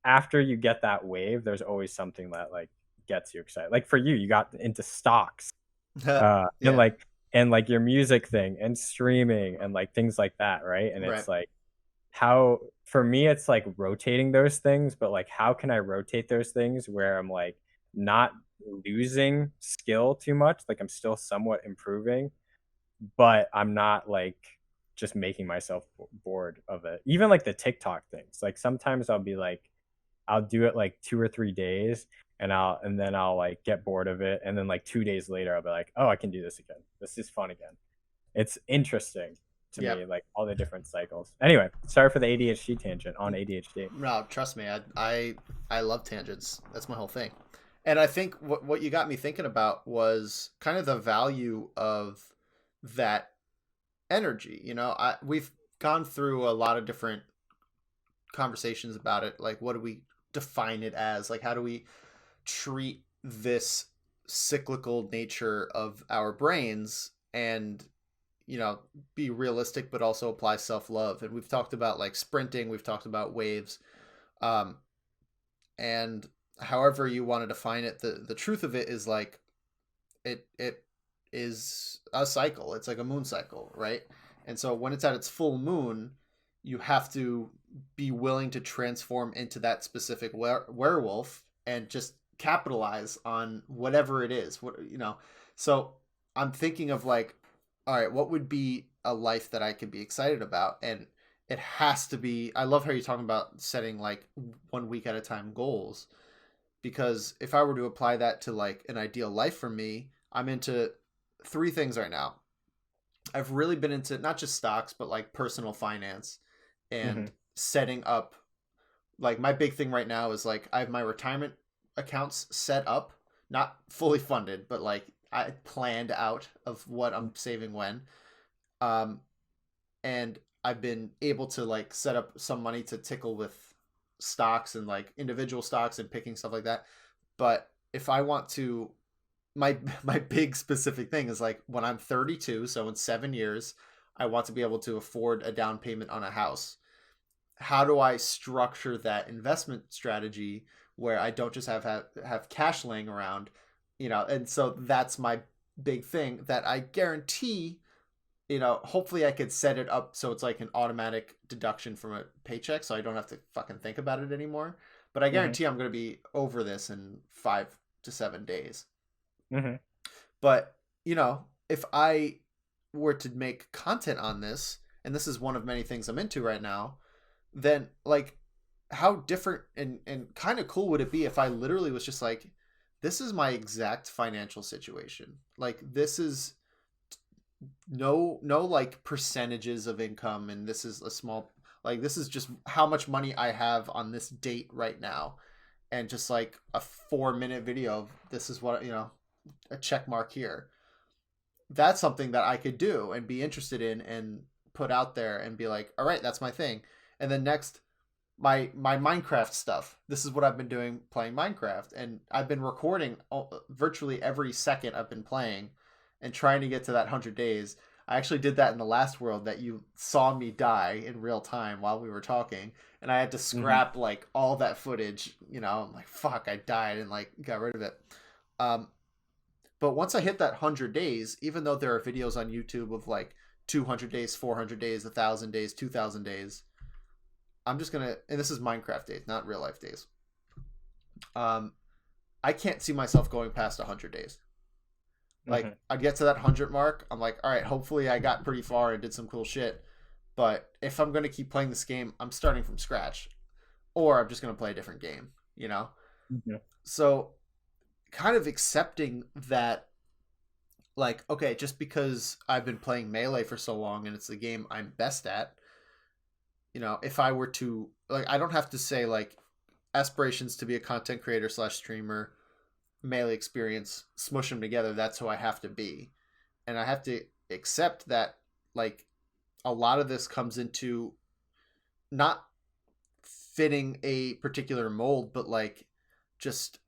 after you get that wave. There's always something that like gets you excited. Like for you, you got into stocks, Yeah. and like your music thing and streaming and like things like that, right? And Right. it's like, how, for me it's like rotating those things, but like how can I rotate those things where I'm like not losing skill too much, like I'm still somewhat improving, but I'm not like just making myself bored of it. Even like the TikTok things, like sometimes I'll be like, I'll do it like 2 or 3 days, and then I'll like get bored of it, and then like 2 days later I'll be like, oh, I can do this again. This is fun again. It's interesting to Yep. me, like all the different cycles. Anyway, sorry for the ADHD tangent on ADHD. No, trust me, I love tangents. That's my whole thing. And I think what you got me thinking about was kind of the value of that energy. We've gone through a lot of different conversations about it. Like, what do we define it as? Like, how do we treat this cyclical nature of our brains, and be realistic, but also apply self-love? And we've talked about like sprinting, we've talked about waves, and however you want to define it, the truth of it is like, it is a cycle. It's like a moon cycle, right? And so when it's at its full moon, you have to be willing to transform into that specific werewolf and just capitalize on whatever it is. So I'm thinking of like, all right, what would be a life that I could be excited about? And it has to be, I love how you're talking about setting like 1 week at a time goals, because if I were to apply that to like an ideal life for me, I'm into 3 things right now. I've really been into not just stocks, but like personal finance and setting up. Like, my big thing right now is like, I have my retirement accounts set up, not fully funded, but like I planned out of what I'm saving when. And I've been able to like set up some money to tickle with stocks and like individual stocks and picking stuff like that. But if I want to, my big specific thing is like, when I'm 32, so in 7 years, I want to be able to afford a down payment on a house. How do I structure that investment strategy where I don't just have cash laying around, And so that's my big thing that I guarantee, hopefully I could set it up so it's like an automatic deduction from a paycheck, so I don't have to fucking think about it anymore. But I guarantee I'm going to be over this in 5 to 7 days. But, if I were to make content on this, and this is one of many things I'm into right now, then like, how different and kind of cool would it be if I literally was just like, this is my exact financial situation. Like, this is no like percentages of income, and this is a small, like, this is just how much money I have on this date right now, and just like a 4-minute video of this is what, a check mark here. That's something that I could do and be interested in and put out there and be like, all right, that's my thing. And then next, my Minecraft stuff. This is what I've been doing, playing Minecraft, and I've been recording virtually every second I've been playing and trying to get to that 100 days. I actually did that in the last world that you saw me die in real time while we were talking, and I had to scrap like all that footage. I'm like, fuck, I died, and like got rid of it. But once I hit that 100 days, even though there are videos on YouTube of like 200 days, 400 days, 1,000 days, 2,000 days, I'm just gonna, and this is Minecraft days, not real life days. I can't see myself going past 100 days. Like, I'd get to that 100 mark. I'm like, all right, hopefully I got pretty far and did some cool shit. But if I'm going to keep playing this game, I'm starting from scratch. Or I'm just going to play a different game, So kind of accepting that, like, okay, just because I've been playing Melee for so long and it's the game I'm best at, if I were to, like, I don't have to say, like, aspirations to be a content creator / streamer, Melee experience, smush them together, that's who I have to be. And I have to accept that, like, a lot of this comes into not fitting a particular mold, but like just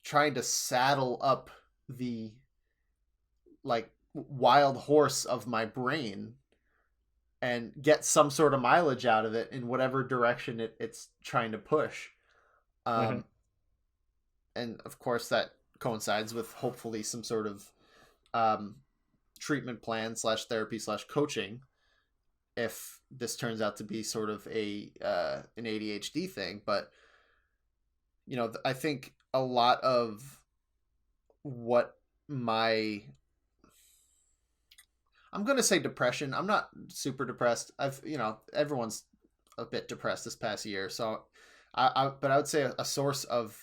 trying to saddle up the like wild horse of my brain and get some sort of mileage out of it in whatever direction it's trying to push. And of course that coincides with hopefully some sort of treatment plan / therapy / coaching, if this turns out to be sort of an ADHD thing. But I think a lot of what I'm going to say depression. I'm not super depressed. Everyone's a bit depressed this past year. So but I would say a source of,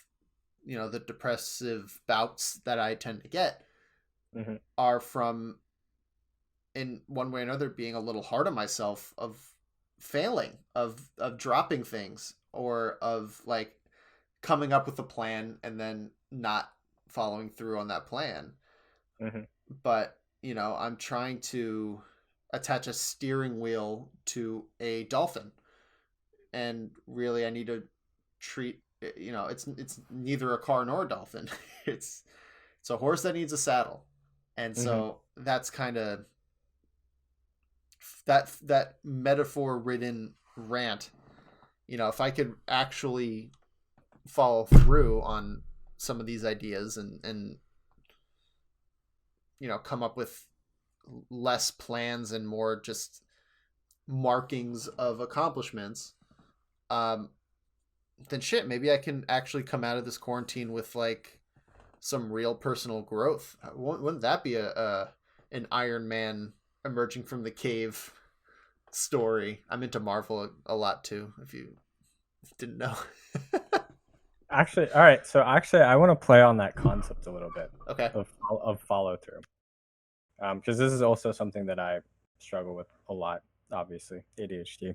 the depressive bouts that I tend to get are from, in one way or another, being a little hard on myself, of failing, of dropping things, or of like coming up with a plan and then not following through on that plan. But, I'm trying to attach a steering wheel to a dolphin, and really I need to treat, it's neither a car nor a dolphin. It's a horse that needs a saddle. And so that's kind of that metaphor ridden rant. If I could actually follow through on some of these ideas and come up with less plans and more just markings of accomplishments, then shit, maybe I can actually come out of this quarantine with like some real personal growth. Wouldn't that be an Iron Man emerging from the cave story? I'm into Marvel a lot too, if you didn't know. Actually, all right. So actually, I want to play on that concept a little bit. Okay. Of follow through, because this is also something that I struggle with a lot. Obviously, ADHD.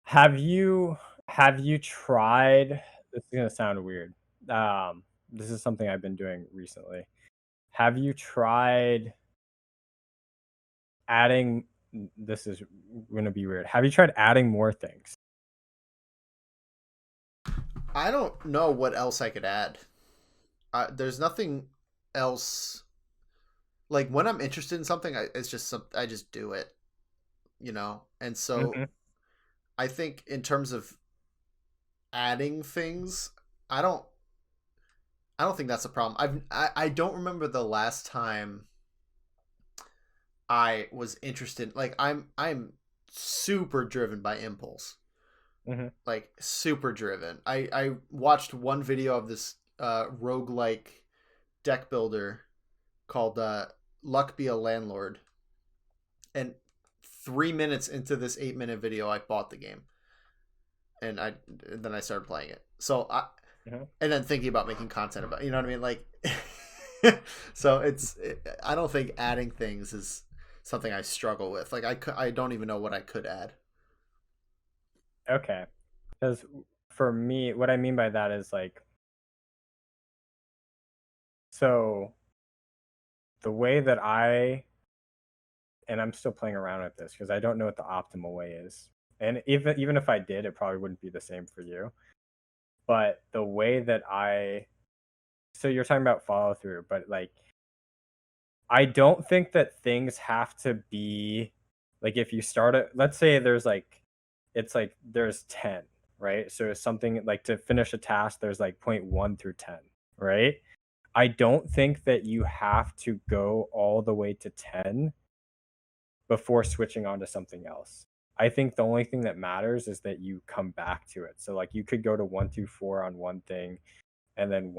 Have you tried? This is gonna sound weird. This is something I've been doing recently. Have you tried adding? This is gonna be weird. Have you tried adding more things? I don't know what else I could add. There's nothing else. Like, when I'm interested in something, I just do it, And so I think in terms of adding things, I don't think that's a problem. I don't remember the last time I was interested. Like, I'm super driven by impulse. Like, super driven. I watched one video of this roguelike deck builder called Luck Be a Landlord, and 3 minutes into this 8-minute video, I bought the game, and then I started playing it. So and then thinking about making content about, you know what I mean? Like, so I don't think adding things is something I struggle with. Like I don't even know what I could add. Okay. Because for me, what I mean by that is like, so the way that and I'm still playing around with this because I don't know what the optimal way is. And even if I did, it probably wouldn't be the same for you. But the way that so you're talking about follow through, but like, I don't think that things have to be like, if you start it, let's say there's like, it's like there's 10, right? So it's something like to finish a task, there's like 0.1 through 10, right? I don't think that you have to go all the way to 10 before switching on to something else. I think the only thing that matters is that you come back to it. So like you could go to 1 through 4 on one thing, and then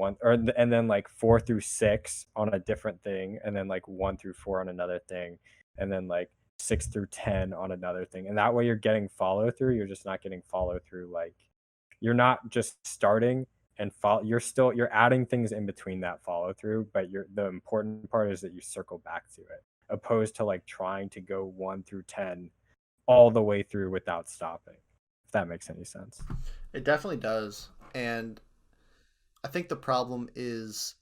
and then like 4 through 6 on a different thing, and then like 1 through 4 on another thing, and then like 6 through 10 on another thing. And that way you're getting follow through. You're just not getting follow through. Like you're not just starting and follow. You're adding things in between that follow through. But the important part is that you circle back to it, opposed to like trying to go 1 through 10 all the way through without stopping. If that makes any sense. It definitely does. And I think the problem is,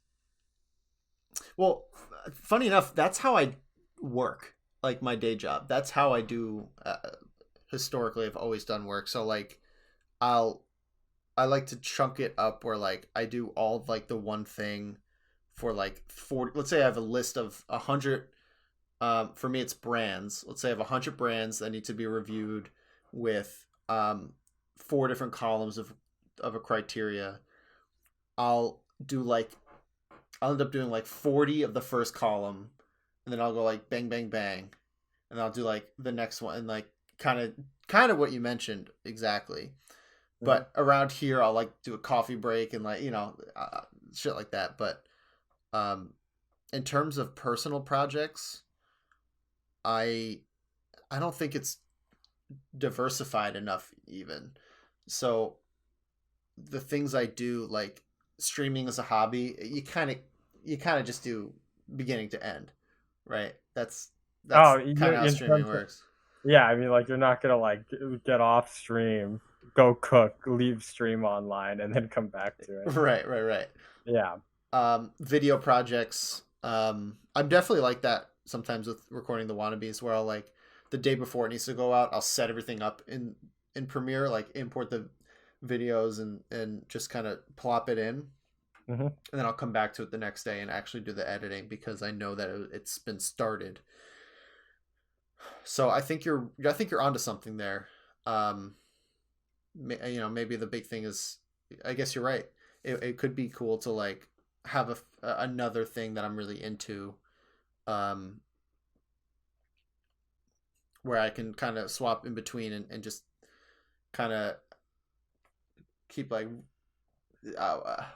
well, funny enough, that's how I work, like my day job. That's how I do. Historically, I've always done work. So like, I like to chunk it up where like I do all like the one thing for like 40. Let's say I have a list of 100. For me, it's brands. Let's say I have 100 brands that need to be reviewed with 4 different columns of a criteria. I'll end up doing like 40 of the first column, and then I'll go like bang, bang, bang, and I'll do like the next one, and like kind of what you mentioned exactly. Mm-hmm. But around here, I'll like do a coffee break and like, shit like that. But in terms of personal projects, I don't think it's diversified enough even. So the things I do, like streaming as a hobby, you kind of just do beginning to end, right? That's kind of how streaming works. Yeah, I mean, like you're not gonna like get off stream, go cook, leave stream online, and then come back to it. Right. Yeah. Video projects. I'm definitely like that sometimes with recording the Wannabes, where I'll like the day before it needs to go out, I'll set everything up in Premiere, like import the videos and just kind of plop it in. Mm-hmm. And then I'll come back to it the next day and actually do the editing because I know that it's been started. So I think you're onto something there. Maybe the big thing is, I guess you're right. It could be cool to like have another thing that I'm really into, where I can kind of swap in between and just kind of keep like,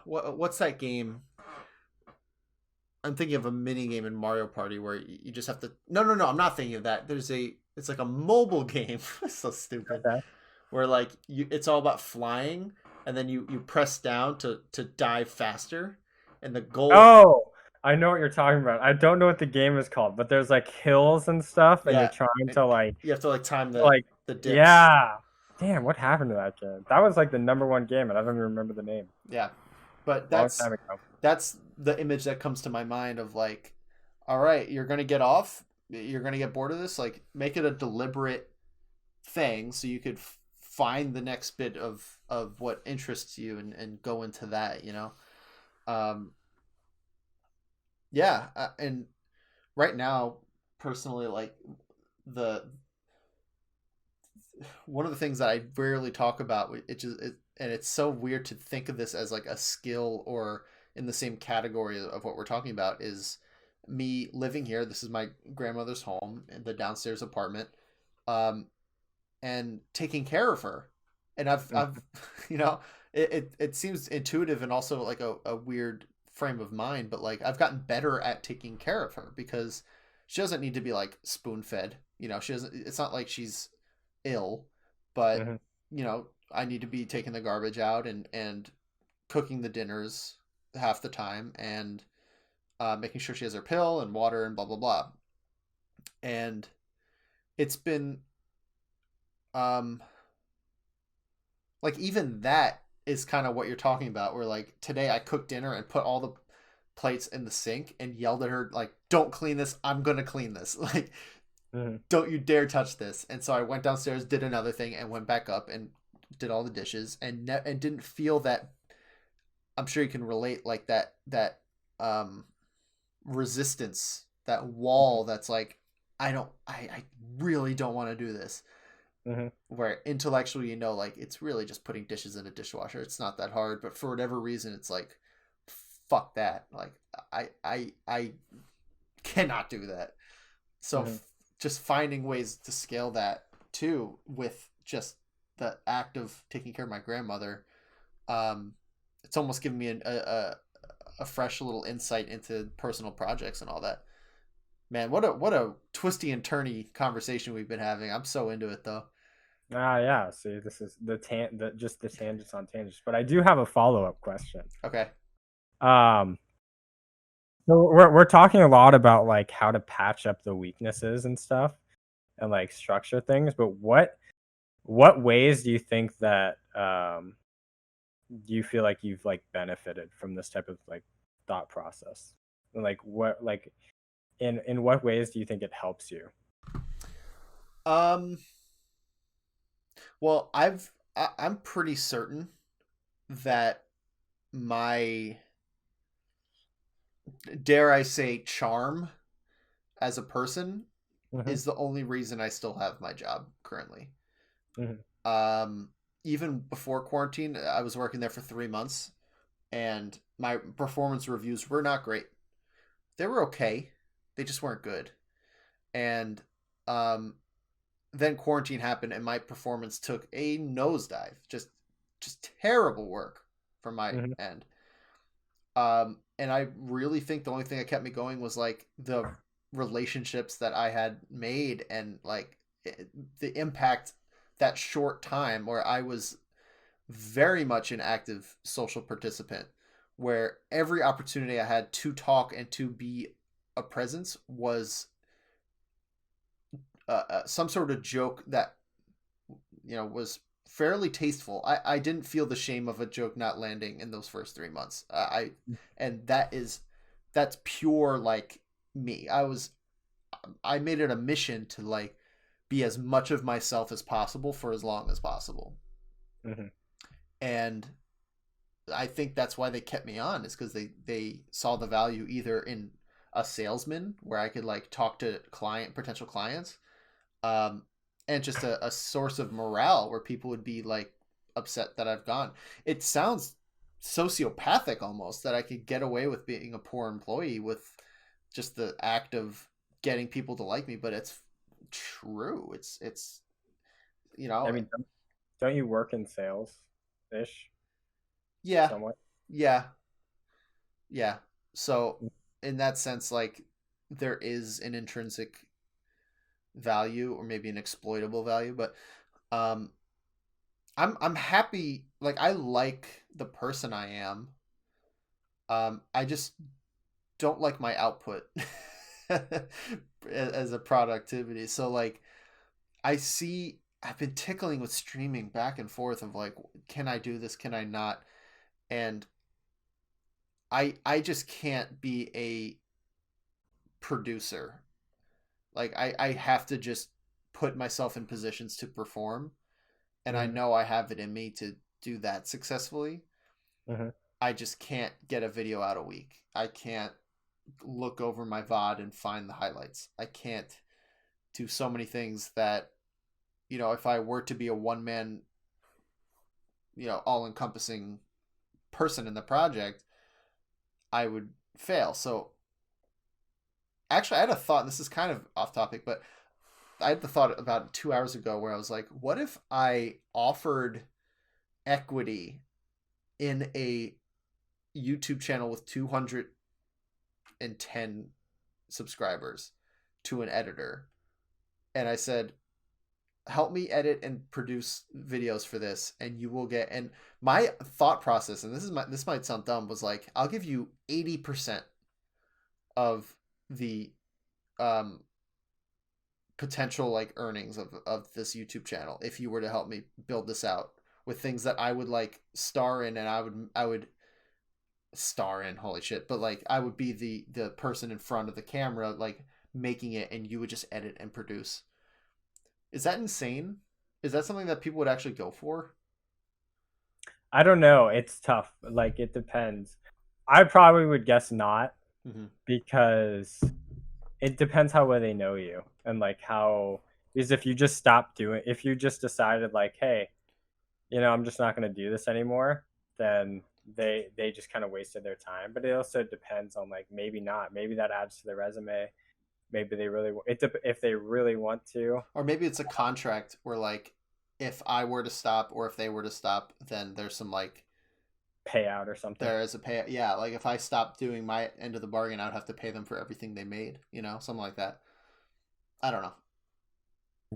what's that game? I'm thinking of a mini game in Mario Party where you just have to. No, I'm not thinking of that. It's like a mobile game. It's so stupid. Okay. Where like it's all about flying, and then you press down to dive faster, and the goal. Oh, I know what you're talking about. I don't know what the game is called, but there's like hills and stuff, and you're trying to like. You have to like time the dips. Yeah. Damn, what happened to that game? That was like the #1 game, and I don't even remember the name. Yeah, but that's the image that comes to my mind of like, all right, you're gonna get off, you're gonna get bored of this. Like, make it a deliberate thing so you could find the next bit of what interests you and go into that. And right now, personally, like one of the things that I rarely talk about, and it's so weird to think of this as like a skill or in the same category of what we're talking about, is me living here. This is my grandmother's home in the downstairs apartment, and taking care of her. And I've it seems intuitive and also like a weird frame of mind, but like I've gotten better at taking care of her because she doesn't need to be like spoon fed. She doesn't. It's not like she's ill, but I need to be taking the garbage out and cooking the dinners half the time and making sure she has her pill and water and blah blah blah. And it's been like even that is kind of what you're talking about, where like today I cooked dinner and put all the plates in the sink and yelled at her like, don't clean this, I'm gonna clean this. Like, don't you dare touch this. And so I went downstairs, did another thing, and went back up and did all the dishes, and and didn't feel that. I'm sure you can relate, like that resistance, that wall that's like, I really don't want to do this. Where intellectually, you know, like it's really just putting dishes in a dishwasher. It's not that hard, but for whatever reason, it's like, fuck that. Like I cannot do that. So just finding ways to scale that too, with just the act of taking care of my grandmother, it's almost given me a fresh little insight into personal projects and all that. Man, what a twisty and turny conversation we've been having. I'm so into it though. Yeah. See, this is just the tangents on tangents. But I do have a follow-up question. Okay. So we're talking a lot about like how to patch up the weaknesses and stuff, and like structure things. But what ways do you think that do you feel like you've like benefited from this type of like thought process? And like what like in what ways do you think it helps you? Well, I'm pretty certain that my, dare I say, charm as a person is the only reason I still have my job currently. Even before quarantine, I was working there for 3 months, and my performance reviews were not great. They were okay. They just weren't good. And then quarantine happened, and my performance took a nosedive. Just terrible work from my end. And I really think the only thing that kept me going was like the relationships that I had made, and like the impact that short time where I was very much an active social participant, where every opportunity I had to talk and to be a presence was some sort of joke that, you know, was fairly tasteful. I didn't feel the shame of a joke not landing in those first 3 months. And that's pure like me. I made it a mission to like be as much of myself as possible for as long as possible. And I think that's why they kept me on, is because they saw the value either in a salesman where I could like talk to potential clients, and just a source of morale where people would be like upset that I've gone. It sounds sociopathic almost that I could get away with being a poor employee with just the act of getting people to like me, but it's true. It's you know, I mean, don't you work in sales ish? Yeah. Somewhat. Yeah. So in that sense, like there is an intrinsic value, or maybe an exploitable value, but I'm happy. Like I like the person I am. I just don't like my output as a productivity. So like I've been tickling with streaming back and forth of like, can I do this? Can I not? And I just can't be a producer. Like I have to just put myself in positions to perform, and I know I have it in me to do that successfully. I just can't get a video out a week. I can't look over my VOD and find the highlights. I can't do so many things that, you know, if I were to be a one man, you know, all encompassing person in the project, I would fail. So actually I had a thought, and this is kind of off topic, but I had the thought about 2 hours ago where I was like, what if I offered equity in a YouTube channel with 210 subscribers to an editor? And I said, help me edit and produce videos for this, and you will get. And my thought process, and this might sound dumb, was like, I'll give you 80% of the um potential like earnings of this YouTube channel if you were to help me build this out with things that I would like star in, and I would star in, holy shit, but like I would be the person in front of the camera like making it, and you would just edit and produce. Is that insane? Is that something that people would actually go for? I don't know. It's tough. Like, it depends. I probably would guess not, because it depends how well they know you, and like how, because if you just if you just decided like, hey, I'm just not going to do this anymore, then they just kind of wasted their time. But it also depends on, like, maybe not. Maybe that adds to their resume. Maybe they really if they really want to. Or maybe it's a contract where like if I were to stop or if they were to stop, then there's some like payout or something. There is a payout. Yeah, like if I stopped doing my end of the bargain, I'd have to pay them for everything they made, something like that. I don't know.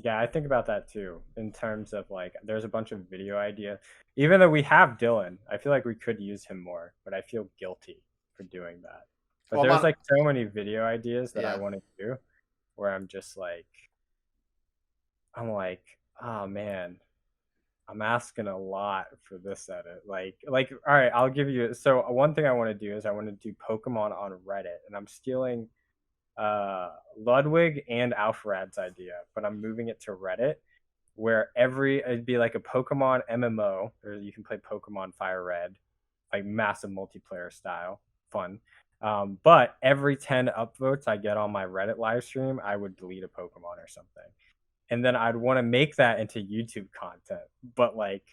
Yeah, I think about that too, in terms of like, there's a bunch of video ideas. Even though we have Dylan, I feel like we could use him more, but I feel guilty for doing that. But there's like so many video ideas that I want to do where I'm like, oh man, I'm asking a lot for this edit. Like, all right, I'll give you. So one thing I want to do is I want to do Pokemon on Reddit, and I'm stealing Ludwig and Alfred's idea, but I'm moving it to Reddit, where it'd be like a Pokemon MMO, or you can play Pokemon Fire Red, like massive multiplayer style, fun. But every 10 upvotes I get on my Reddit live stream, I would delete a Pokemon or something. And then I'd want to make that into YouTube content. But like,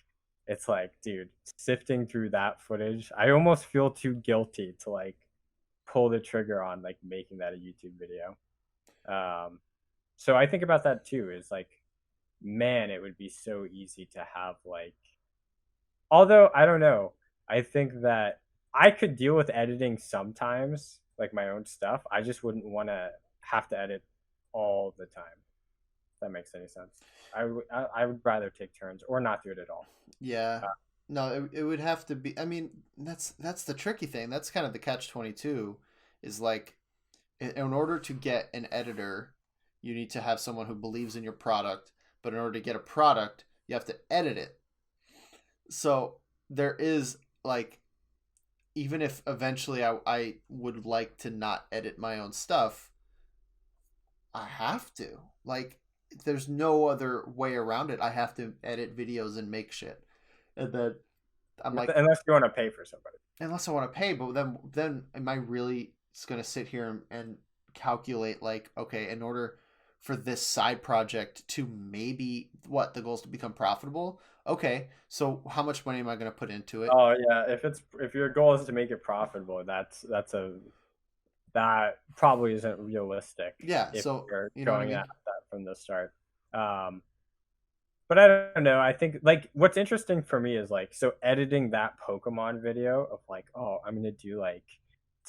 it's like, dude, sifting through that footage, I almost feel too guilty to like pull the trigger on like making that a YouTube video. So I think about that too, is like, man, it would be so easy to have like, although I don't know, I think that I could deal with editing sometimes, like my own stuff. I just wouldn't want to have to edit all the time. If that makes any sense. I would rather take turns or not do it at all. Yeah. No, it would have to be. I mean, that's the tricky thing. That's kind of the catch-22, is like, in order to get an editor, you need to have someone who believes in your product. But in order to get a product, you have to edit it. So there is like, even if eventually I would like to not edit my own stuff, I have to. Like, there's no other way around it. I have to edit videos and make shit. And then I'm like, unless you want to pay for somebody. Unless I want to pay, but then am I really going to sit here and calculate like, okay, in order for this side project to maybe the goal is to become profitable? Okay, so how much money am I going to put into it? Oh yeah, if your goal is to make it profitable, that probably isn't realistic. Yeah, if so you're you know going what I mean? at that from the start. But I don't know. I think like what's interesting for me is like, so editing that Pokemon video of like, oh, I'm gonna do like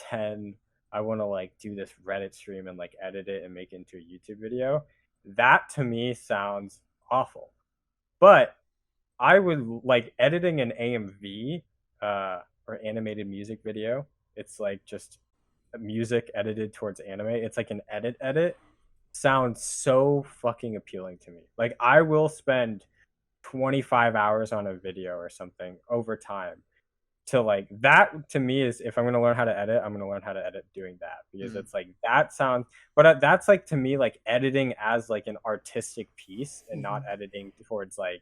10. I want to like do this Reddit stream and like edit it and make it into a YouTube video. That to me sounds awful. But I would like editing an AMV or animated music video. It's like just music edited towards anime. It's like an edit. Sounds so fucking appealing to me. Like, I will spend 25 hours on a video or something over time to like that. To me, is if I'm going to learn how to edit, I'm going to learn how to edit doing that, because it's like that sounds, but that's like, to me, like editing as like an artistic piece and not editing towards like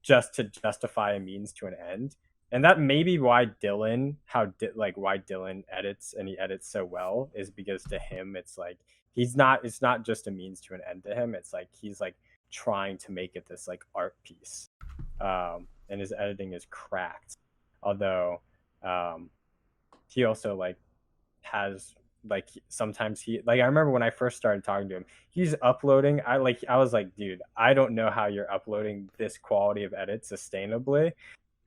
just to justify a means to an end. And that may be why Dylan edits, and he edits so well, is because to him it's like it's not just a means to an end to him. It's like he's like trying to make it this like art piece. And his editing is cracked. Although he also like has like, sometimes he like, I remember when I first started talking to him, he's uploading. I was like, dude, I don't know how you're uploading this quality of edit sustainably.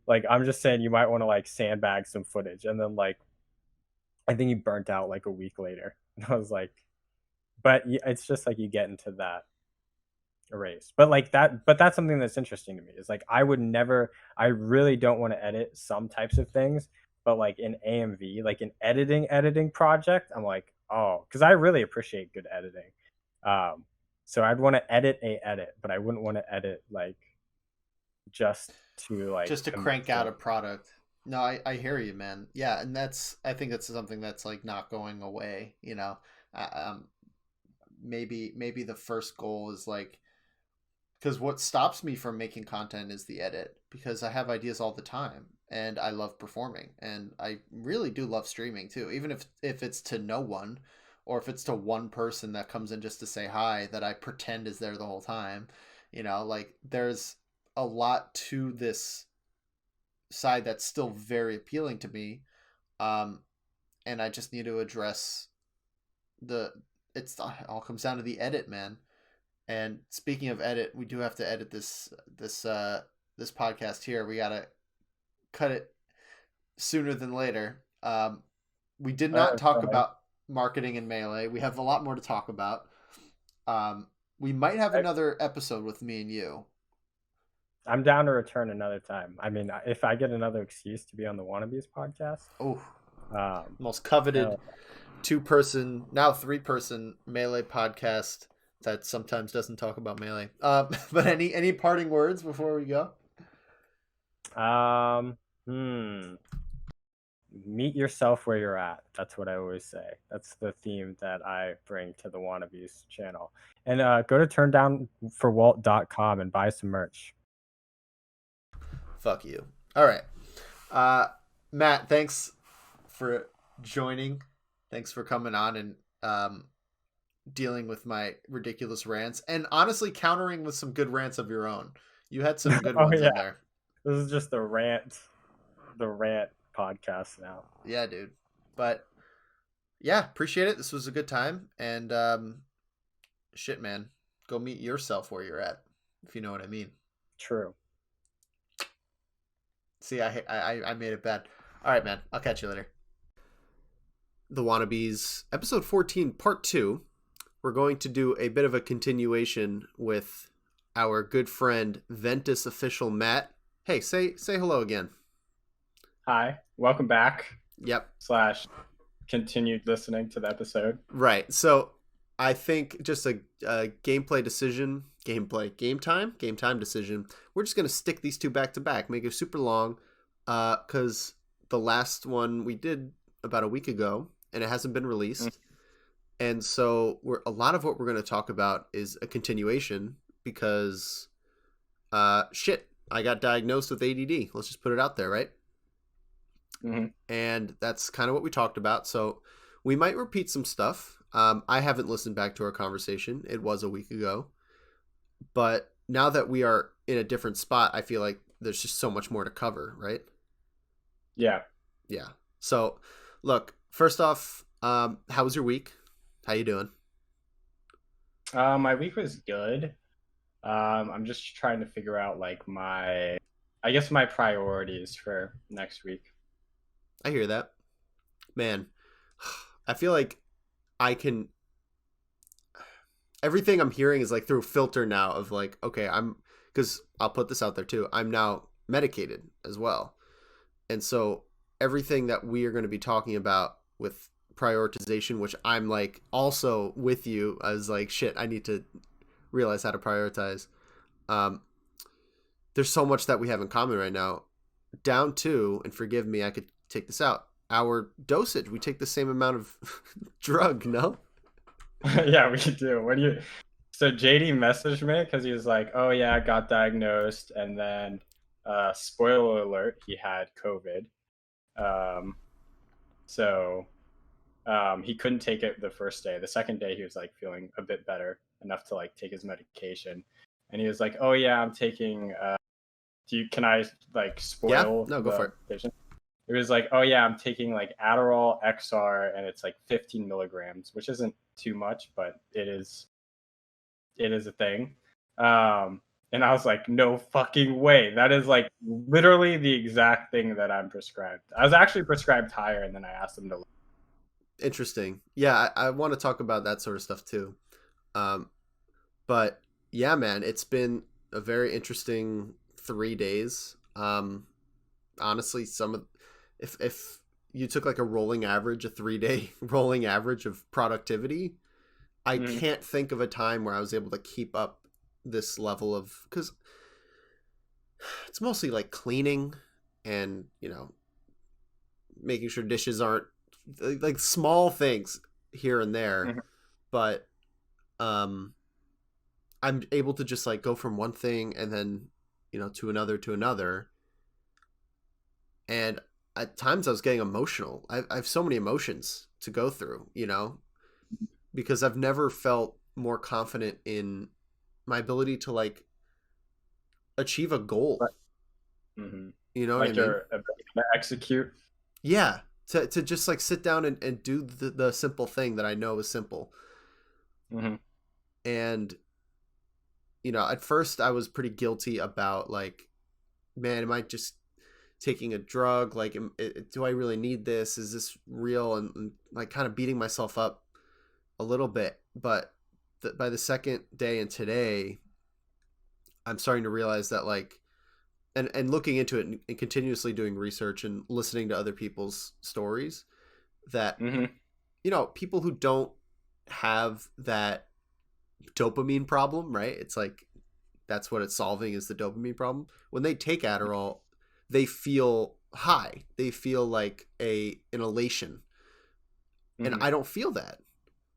Like, I'm just saying, you might want to like sandbag some footage. And then like, I think he burnt out like a week later. And I was like, but it's just like, you get into that erased. But like but that's something that's interesting to me. Is like I really don't want to edit some types of things, but like in AMV, like an editing project, I'm like, oh, because I really appreciate good editing. So I'd want to edit a edit, but I wouldn't want to edit like just to crank out a product. No, I hear you, man. Yeah, and I think that's something that's like not going away. Maybe the first goal is like, because what stops me from making content is the edit, because I have ideas all the time and I love performing and I really do love streaming too, even if it's to no one, or if it's to one person that comes in just to say hi that I pretend is there the whole time. Like there's a lot to this side that's still very appealing to me, and I just need to address it all comes down to the edit, man. And speaking of edit, we do have to edit this podcast here. We gotta cut it sooner than later. We did not talk about marketing in Melee. We have a lot more to talk about. We might have another episode with me and you. I'm down to return another time. I mean, if I get another excuse to be on the Wannabes podcast. Oh, most coveted 2-person, now 3-person Melee podcast that sometimes doesn't talk about Melee. But any parting words before we go? Meet yourself where you're at. That's what I always say. That's the theme that I bring to the Wannabes channel. And go to turndownforwalt.com and buy some merch. Fuck you. All right. Matt, thanks for joining. Thanks for coming on and dealing with my ridiculous rants, and honestly countering with some good rants of your own. You had some good ones in there. This is just the rant podcast now. Yeah, dude. But yeah, appreciate it. This was a good time. And shit, man, go meet yourself where you're at, if you know what I mean. True. See, I made it bad. All right, man. I'll catch you later. The Wannabes, episode 14, part 2. We're going to do a bit of a continuation with our good friend Ventus official Matt. Hey, say hello again. Hi, welcome back. Yep. / continued listening to the episode. Right. So I think just a game time decision. We're just going to stick these two back to back, make it super long, because the last one we did about a week ago and it hasn't been released. And so a lot of what we're going to talk about is a continuation because I got diagnosed with ADD. Let's just put it out there, right? Mm-hmm. And that's kind of what we talked about. So we might repeat some stuff. I haven't listened back to our conversation. It was a week ago. But now that we are in a different spot, I feel like there's just so much more to cover, right? Yeah. Yeah. So, look, first off, how was your week? How you doing? My week was good. I'm just trying to figure out like my priorities for next week. I hear that. Man, I feel like everything I'm hearing is like through a filter now of like, okay, because I'll put this out there too. I'm now medicated as well. And so everything that we are going to be talking about with prioritization, which I'm like also with you as like, shit, I need to realize how to prioritize. There's so much that we have in common right now, down to, and forgive me, I could take this out, our dosage. We take the same amount of drug, no? Yeah, we do. So JD messaged me because he was like, oh yeah, I got diagnosed, and then spoiler alert, he had COVID. So he couldn't take it the first day. The second day he was like feeling a bit better enough to like take his medication, and he was like, oh yeah, I'm taking can I like spoil? Yeah, no, go for it. Patient? It was like, oh yeah, I'm taking like Adderall XR, and it's like 15 milligrams, which isn't too much, but it is a thing. And I was like, no fucking way. That is like literally the exact thing that I'm prescribed. I was actually prescribed higher, and then I asked them to. Interesting. Yeah, I want to talk about that sort of stuff too. But Yeah, man, it's been a very interesting 3 days. Honestly, if you took like a rolling average, a 3 day rolling average of productivity, I Mhm. can't think of a time where I was able to keep up this level of, because it's mostly like cleaning and, making sure dishes aren't like small things here and there, Mhm. but um I'm able to just like go from one thing and then, to another. And at times I was getting emotional. I have so many emotions to go through, because I've never felt more confident in my ability to like achieve a goal. But mhm. You know what I Like mean? your ability to execute. Yeah. To just like sit down and do the simple thing that I know is simple. Mhm. And, at first I was pretty guilty about like, man, am I just taking a drug? Like, do I really need this? Is this real? And like kind of beating myself up a little bit. But by the second day and today, I'm starting to realize that like, and looking into it and continuously doing research and listening to other people's stories, that, Mhm. people who don't have that dopamine problem, right? It's like, that's what it's solving, is the dopamine problem. When they take Adderall, they feel high. They feel like an elation. And Mhm. I don't feel that,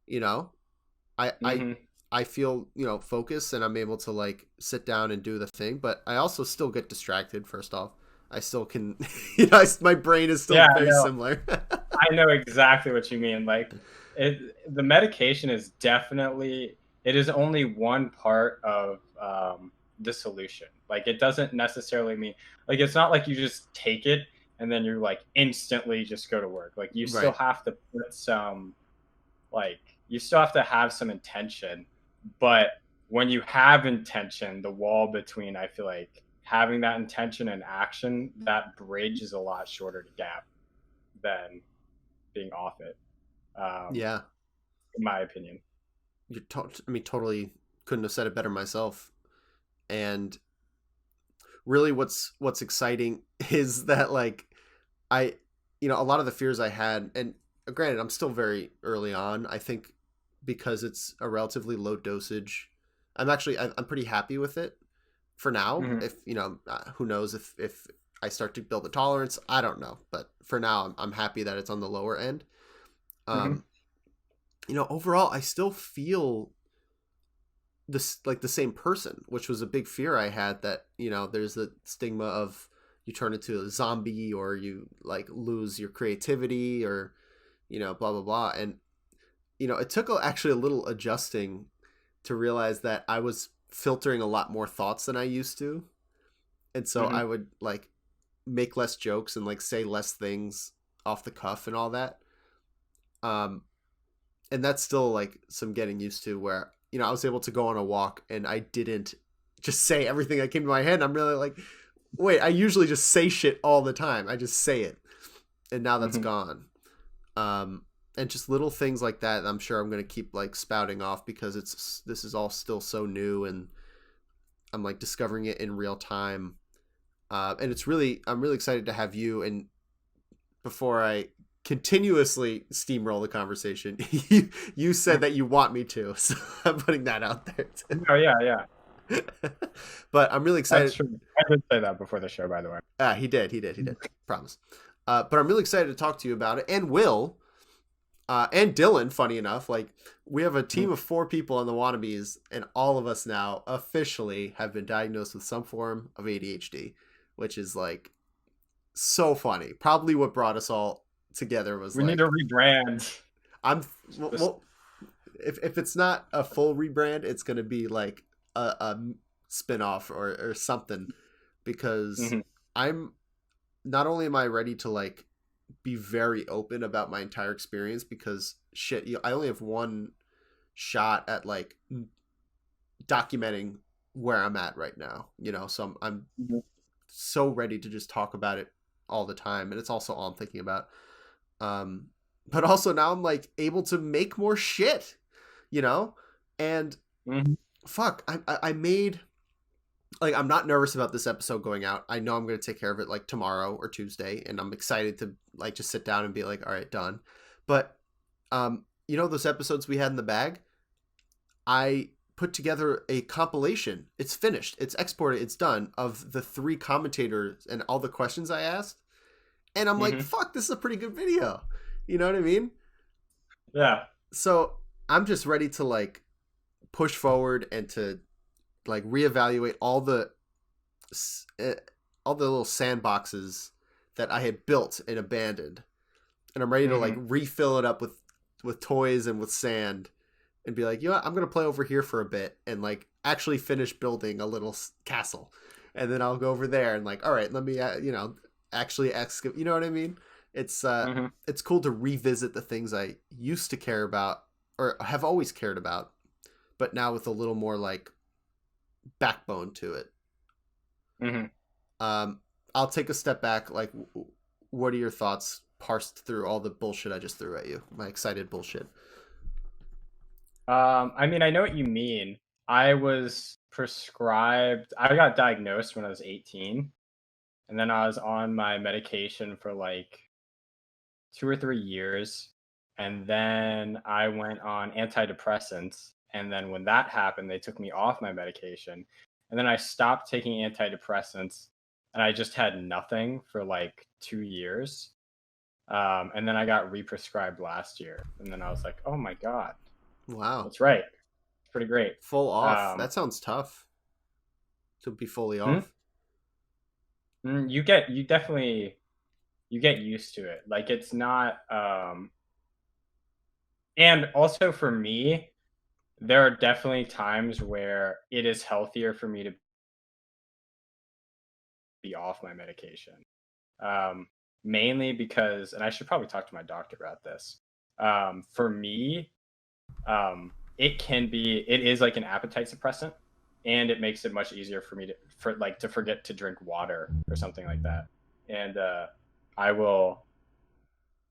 you know? I I Mhm. I feel, focused, and I'm able to like sit down and do the thing, but I also still get distracted first off. I still can, my brain is still Yeah, very no, similar. I know exactly what you mean. Like the medication is definitely it is only one part of the solution. Like it doesn't necessarily mean like it's not like you just take it and then you're like instantly just go to work. Like you still Right. have to put some like you still have to have some intention, but when you have intention, the wall between I feel like having that intention and action, that bridge is a lot shorter to gap than being off it, Yeah. in my opinion. I mean, totally couldn't have said it better myself. And really what's exciting is that like I a lot of the fears I had, and granted I'm still very early on, I think, because it's a relatively low dosage. I'm pretty happy with it for now. Mm-hmm. If who knows if I start to build a tolerance, I don't know, but for now I'm happy that it's on the lower end. Mm-hmm. um Overall I still feel this like the same person, which was a big fear I had, that there's the stigma of you turn into a zombie, or you like lose your creativity, or blah blah blah. And it took actually a little adjusting to realize that I was filtering a lot more thoughts than I used to. And so Mm-hmm. I would like make less jokes and like say less things off the cuff and all that. um and that's still like some getting used to, where I was able to go on a walk and I didn't just say everything that came to my head. I'm really like, wait, I usually just say shit all the time. I just say it, and now that's Mm-hmm. gone. And just little things like that, I'm sure I'm going to keep like spouting off, because this is all still so new, and I'm like discovering it in real time. And I'm really excited to have you. And before I continuously steamroll the conversation, you said that you want me to, so I'm putting that out there too. Oh yeah, yeah, But I'm really that's excited. true. I did say that before the show, by the way. He did. Promise. But I'm really excited to talk to you about it, and Will, and Dylan. Funny enough, like we have a team of 4 people on the Wannabes, and all of us now officially have been diagnosed with some form of ADHD, which is like so funny. Probably what brought us all together was We need to like, rebrand. I'm well, if it's not a full rebrand, it's gonna be like a spin-off, or something, because Mm-hmm. I'm not only am I ready to like be very open about my entire experience, because shit, I only have one shot at like documenting where I'm at right now, so I'm Mm-hmm. so ready to just talk about it all the time, and it's also all I'm thinking about. um but also now I'm like able to make more shit, you know and Mm-hmm. fuck, I made, like, I'm not nervous about this episode going out. I know I'm going to take care of it like tomorrow or Tuesday, and I'm excited to like just sit down and be like, all right, done. But you know those episodes we had in the bag? I put together a compilation. It's finished. It's exported. It's done, of the 3 commentators and all the questions I asked. And I'm like, fuck, this is a pretty good video. You know what I mean? Yeah. So I'm just ready to like push forward and to like reevaluate all the little sandboxes that I had built and abandoned, and I'm ready to like refill it up with toys and with sand, and be like, you know what? I'm gonna play over here for a bit and like actually finish building a little castle, and then I'll go over there and like, all right, let me actually excavate. You know what I mean? It's it's cool to revisit the things I used to care about or have always cared about, but now with a little more like backbone to it. I'll take a step back. Like, what are your thoughts parsed through all the bullshit I just threw at you? My excited bullshit. I mean, I know what you mean. I got diagnosed when I was 18, and then I was on my medication for like 2 or 3 years, and then I went on antidepressants, and then when that happened, they took me off my medication, and then I stopped taking antidepressants, and I just had nothing for like 2 years. And then I got represcribed last year, and then I was like, oh my God. Wow. That's right. It's pretty great. Full off. That sounds tough to be fully off. You definitely get used to it. Like, it's not, and also for me, there are definitely times where it is healthier for me to be off my medication. Mainly because, and I should probably talk to my doctor about this. For me, it is like an appetite suppressant, and it makes it much easier for me to forget to drink water or something like that. And I will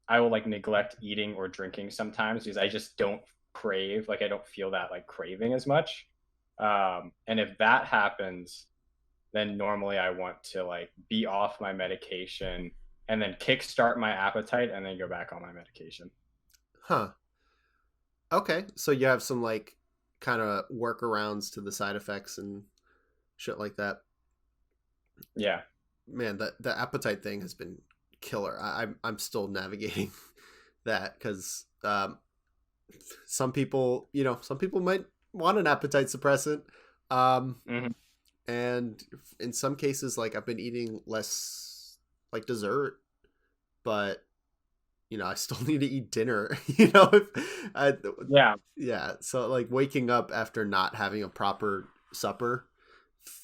like neglect eating or drinking sometimes because I just don't crave, like I don't feel that like craving as much. And if that happens, then normally I want to like be off my medication and then kickstart my appetite and then go back on my medication. Huh. Okay. So you have some like kind of workarounds to the side effects and shit like that. Yeah. Man, the appetite thing has been killer. I'm still navigating that because some people might want an appetite suppressant. And in some cases, like I've been eating less like dessert, but I still need to eat dinner. Yeah. So like waking up after not having a proper supper,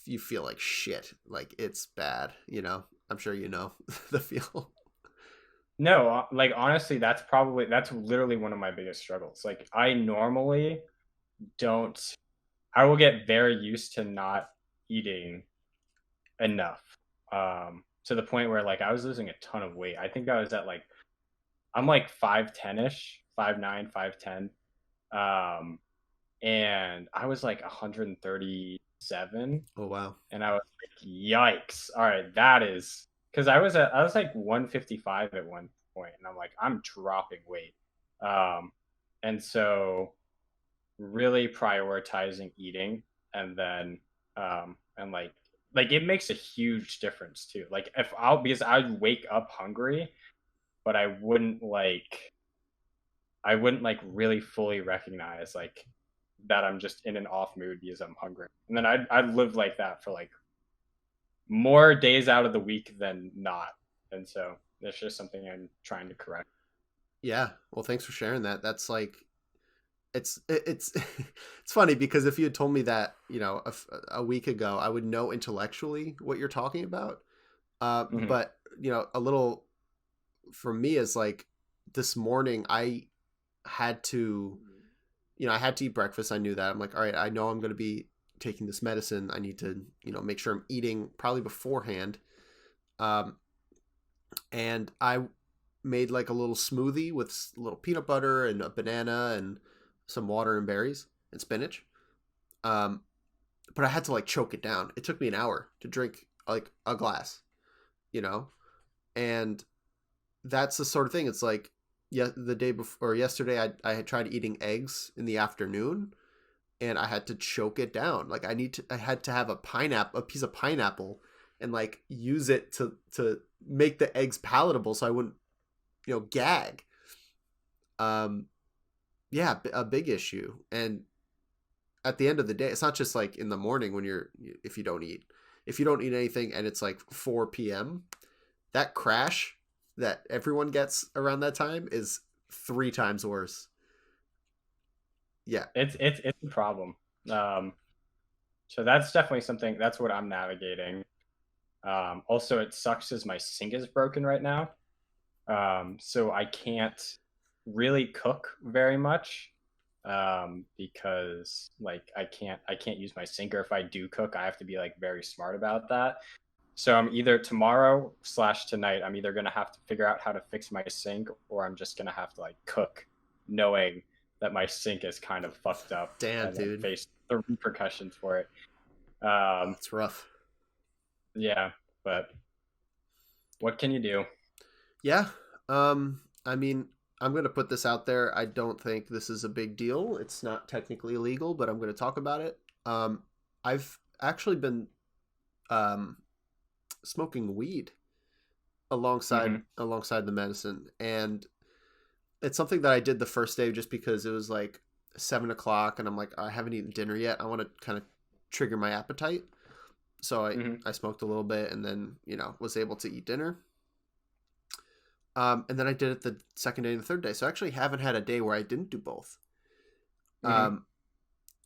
you feel like shit. Like it's bad. I'm sure the feel. No, like honestly, that's literally one of my biggest struggles. Like I normally I will get very used to not eating enough. To the point where like I was losing a ton of weight. I think I was at like, I'm like 5'10-ish, 5'9", 5'10". And I was like 137. Oh wow. And I was like, yikes. All right, that is, because I was like 155 at one point, and I'm like, I'm dropping weight. And so really prioritizing eating, and then and like it makes a huge difference too. Like because I'd wake up hungry, but I wouldn't like really fully recognize like that I'm just in an off mood because I'm hungry. And then I'd live like that for like more days out of the week than not. And so that's just something I'm trying to correct. Yeah. Well, thanks for sharing that. That's like, it's it's funny because if you had told me that, a week ago, I would know intellectually what you're talking about. But, a little for me is like this morning I had to eat breakfast. I knew that. I'm like, all right, I know I'm going to be taking this medicine. I need to, make sure I'm eating probably beforehand. And I made like a little smoothie with a little peanut butter and a banana and some water and berries and spinach. But I had to like choke it down. It took me an hour to drink like a glass, you know? And that's the sort of thing. It's like, yeah, the day before or yesterday, I had tried eating eggs in the afternoon, and I had to choke it down. Like I had to have a piece of pineapple, and like use it to make the eggs palatable, so I wouldn't, gag. Um, yeah, a big issue. And at the end of the day, it's not just like in the morning when if you don't eat, anything, and it's like 4 p.m. That crash that everyone gets around that time is 3 times worse. Yeah. It's a problem. So that's definitely something. That's what I'm navigating. Also, it sucks as my sink is broken right now. So I can't really cook very much, because like I can't use my sink, or if I do cook, I have to be like very smart about that. So I'm either tomorrow / tonight, I'm either gonna have to figure out how to fix my sink, or I'm just gonna have to like cook, knowing that my sink is kind of fucked up, Damn, and then dude. face the repercussions for it. It's rough. Yeah, but what can you do? Yeah. I mean, I'm going to put this out there. I don't think this is a big deal. It's not technically illegal, but I'm going to talk about it. I've actually been smoking weed alongside the medicine, and it's something that I did the first day just because it was like 7 o'clock, and I'm like, I haven't eaten dinner yet. I want to kind of trigger my appetite. So I smoked a little bit, and then, was able to eat dinner. And then I did it the second day and the third day. So I actually haven't had a day where I didn't do both.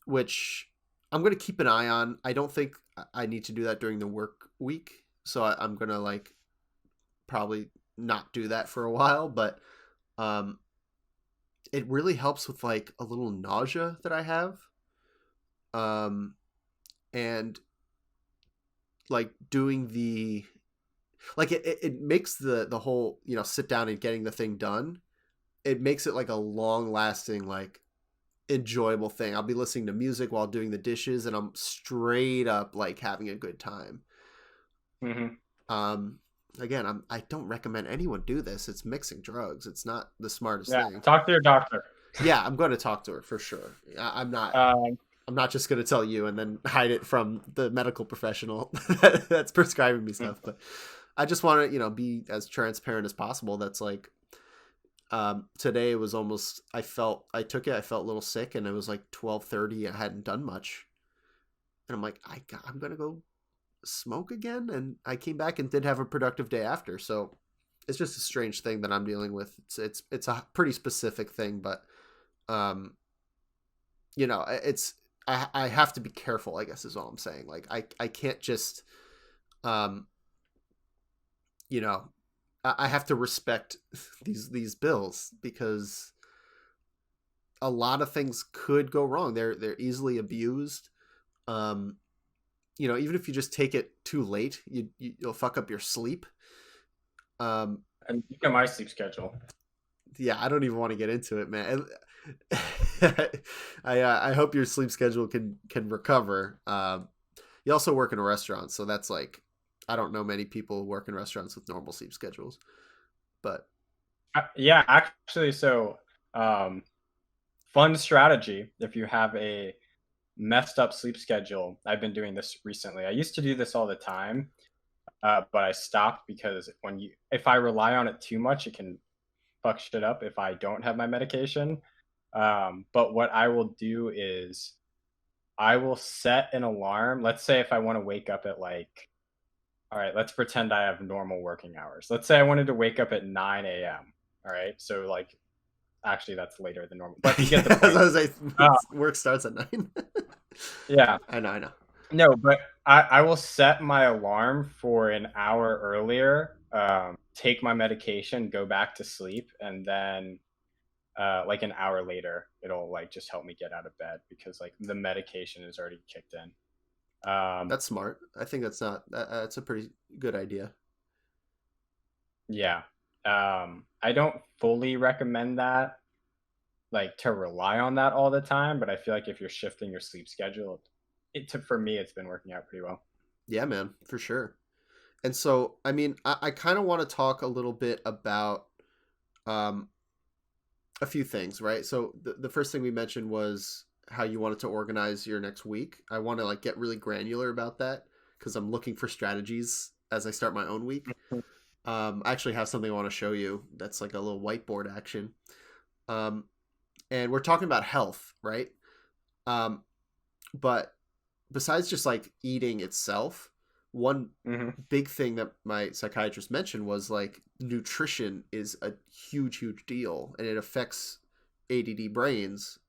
Which I'm going to keep an eye on. I don't think I need to do that during the work week. So I'm going to like probably not do that for a while. But it really helps with like a little nausea that I have. And like doing the... like it makes the whole, sit down and getting the thing done. It makes it like a long lasting, like enjoyable thing. I'll be listening to music while doing the dishes, and I'm straight up like having a good time. Again, I don't recommend anyone do this. It's mixing drugs. It's not the smartest thing. Talk to your doctor. Yeah, I'm going to talk to her for sure. I'm not just going to tell you and then hide it from the medical professional that's prescribing me stuff. But I just want to, be as transparent as possible. That's like, today it was almost, I felt a little sick, and it was like 12:30. I hadn't done much. And I'm like, I'm going to go smoke again. And I came back and did have a productive day after. So it's just a strange thing that I'm dealing with. It's a pretty specific thing, but, I have to be careful, I guess is all I'm saying. Like I can't just, I have to respect these bills, because a lot of things could go wrong. They're easily abused. Even if you just take it too late, you'll fuck up your sleep. And look at my sleep schedule. Yeah, I don't even want to get into it, man. I hope your sleep schedule can recover. You also work in a restaurant, so that's like, I don't know many people who work in restaurants with normal sleep schedules, but yeah, actually, so fun strategy if you have a messed up sleep schedule. I've been doing this recently. I used to do this all the time, but I stopped because if I rely on it too much, it can fuck shit up if I don't have my medication. But what I will do is I will set an alarm. Let's say if I want to wake up at like, all right, let's pretend I have normal working hours. Let's say I wanted to wake up at 9 a.m. All right. So like, actually that's later than normal, but you get the point. I was like, work starts at 9. Yeah. I know. No, but I will set my alarm for an hour earlier, take my medication, go back to sleep, and then like an hour later, it'll like just help me get out of bed because like the medication is already kicked in. That's smart. I think that's a pretty good idea. Yeah. I don't fully recommend that. like to rely on that all the time, but I feel like if you're shifting your sleep schedule, for me, it's been working out pretty well. Yeah, man, for sure. And so, I mean, I kind of want to talk a little bit about um, a few things, right? So the first thing we mentioned was how you wanted to organize your next week. I want to like get really granular about that because I'm looking for strategies as I start my own week. I actually have something I want to show you that's like a little whiteboard action. And we're talking about health, right? But besides just like eating itself, one big thing that my psychiatrist mentioned was like nutrition is a huge deal, and it affects ADD brains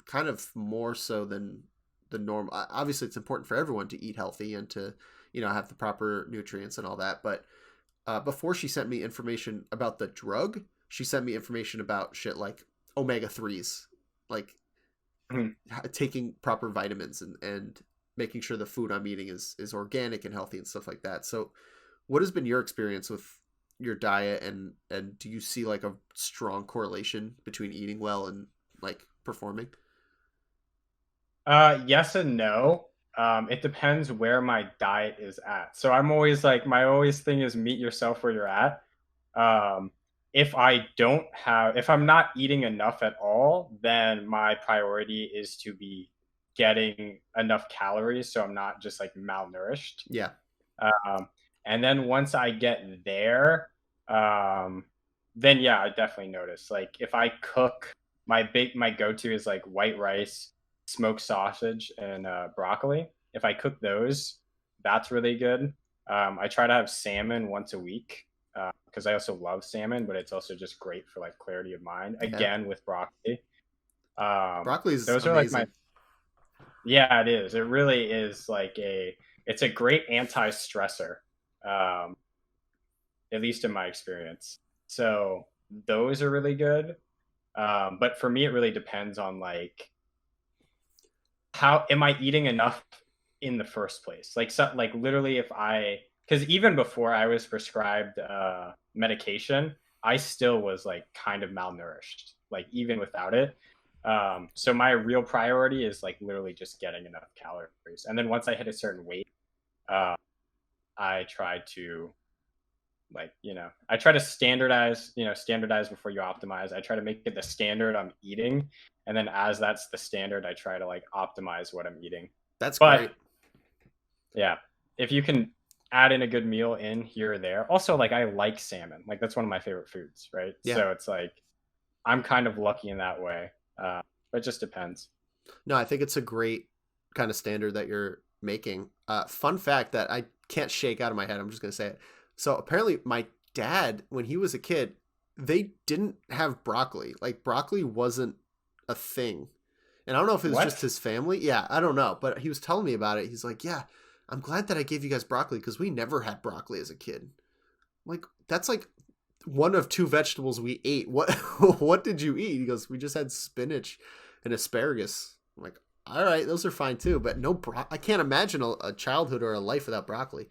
kind of more so than the norm. Obviously it's important for everyone to eat healthy and to, you know, have the proper nutrients and all that, but before she sent me information about the drug, she sent me information about shit like omega-3s, like taking proper vitamins and making sure the food I'm eating is organic and healthy and stuff like that. So what has been your experience with your diet, and do you see like a strong correlation between eating well and like performing? Yes and no. It depends where my diet is at. So I'm always like, my always thing is meet yourself where you're at. If I'm not eating enough at all, then my priority is to be getting enough calories so I'm not just like malnourished. Yeah. And then once I get there, then yeah, I definitely notice. Like if I cook, my go-to is like white rice, smoked sausage, and broccoli. If I cook those, that's really good. I try to have salmon once a week because I also love salmon, but it's also just great for like clarity of mind. Yeah. Again, with broccoli. Broccoli is those amazing. are like my. Yeah, it is. It really is like it's a great anti-stressor, at least in my experience. So those are really good. But for me, it really depends on like, how am I eating enough in the first place? Like, so, like literally because even before I was prescribed medication, I still was like kind of malnourished, like even without it. So my real priority is like literally just getting enough calories. And then once I hit a certain weight, I try to I try to standardize before you optimize. I try to make it the standard I'm eating. And then as that's the standard, I try to like optimize what I'm eating. That's great. Yeah, if you can add in a good meal in here or there. Also, like I like salmon. Like that's one of my favorite foods, right? Yeah. So it's like I'm kind of lucky in that way. But it just depends. No, I think it's a great kind of standard that you're making. Fun fact that I can't shake out of my head. I'm just going to say it. So apparently my dad, when he was a kid, they didn't have broccoli. Like broccoli wasn't a thing. And I don't know if it was just his family. Yeah, I don't know. But he was telling me about it. He's like, yeah, I'm glad that I gave you guys broccoli because we never had broccoli as a kid. I'm like, that's like one of two vegetables we ate. What did you eat? He goes, we just had spinach and asparagus. I'm like, all right, those are fine too. But no, I can't imagine a childhood or a life without broccoli.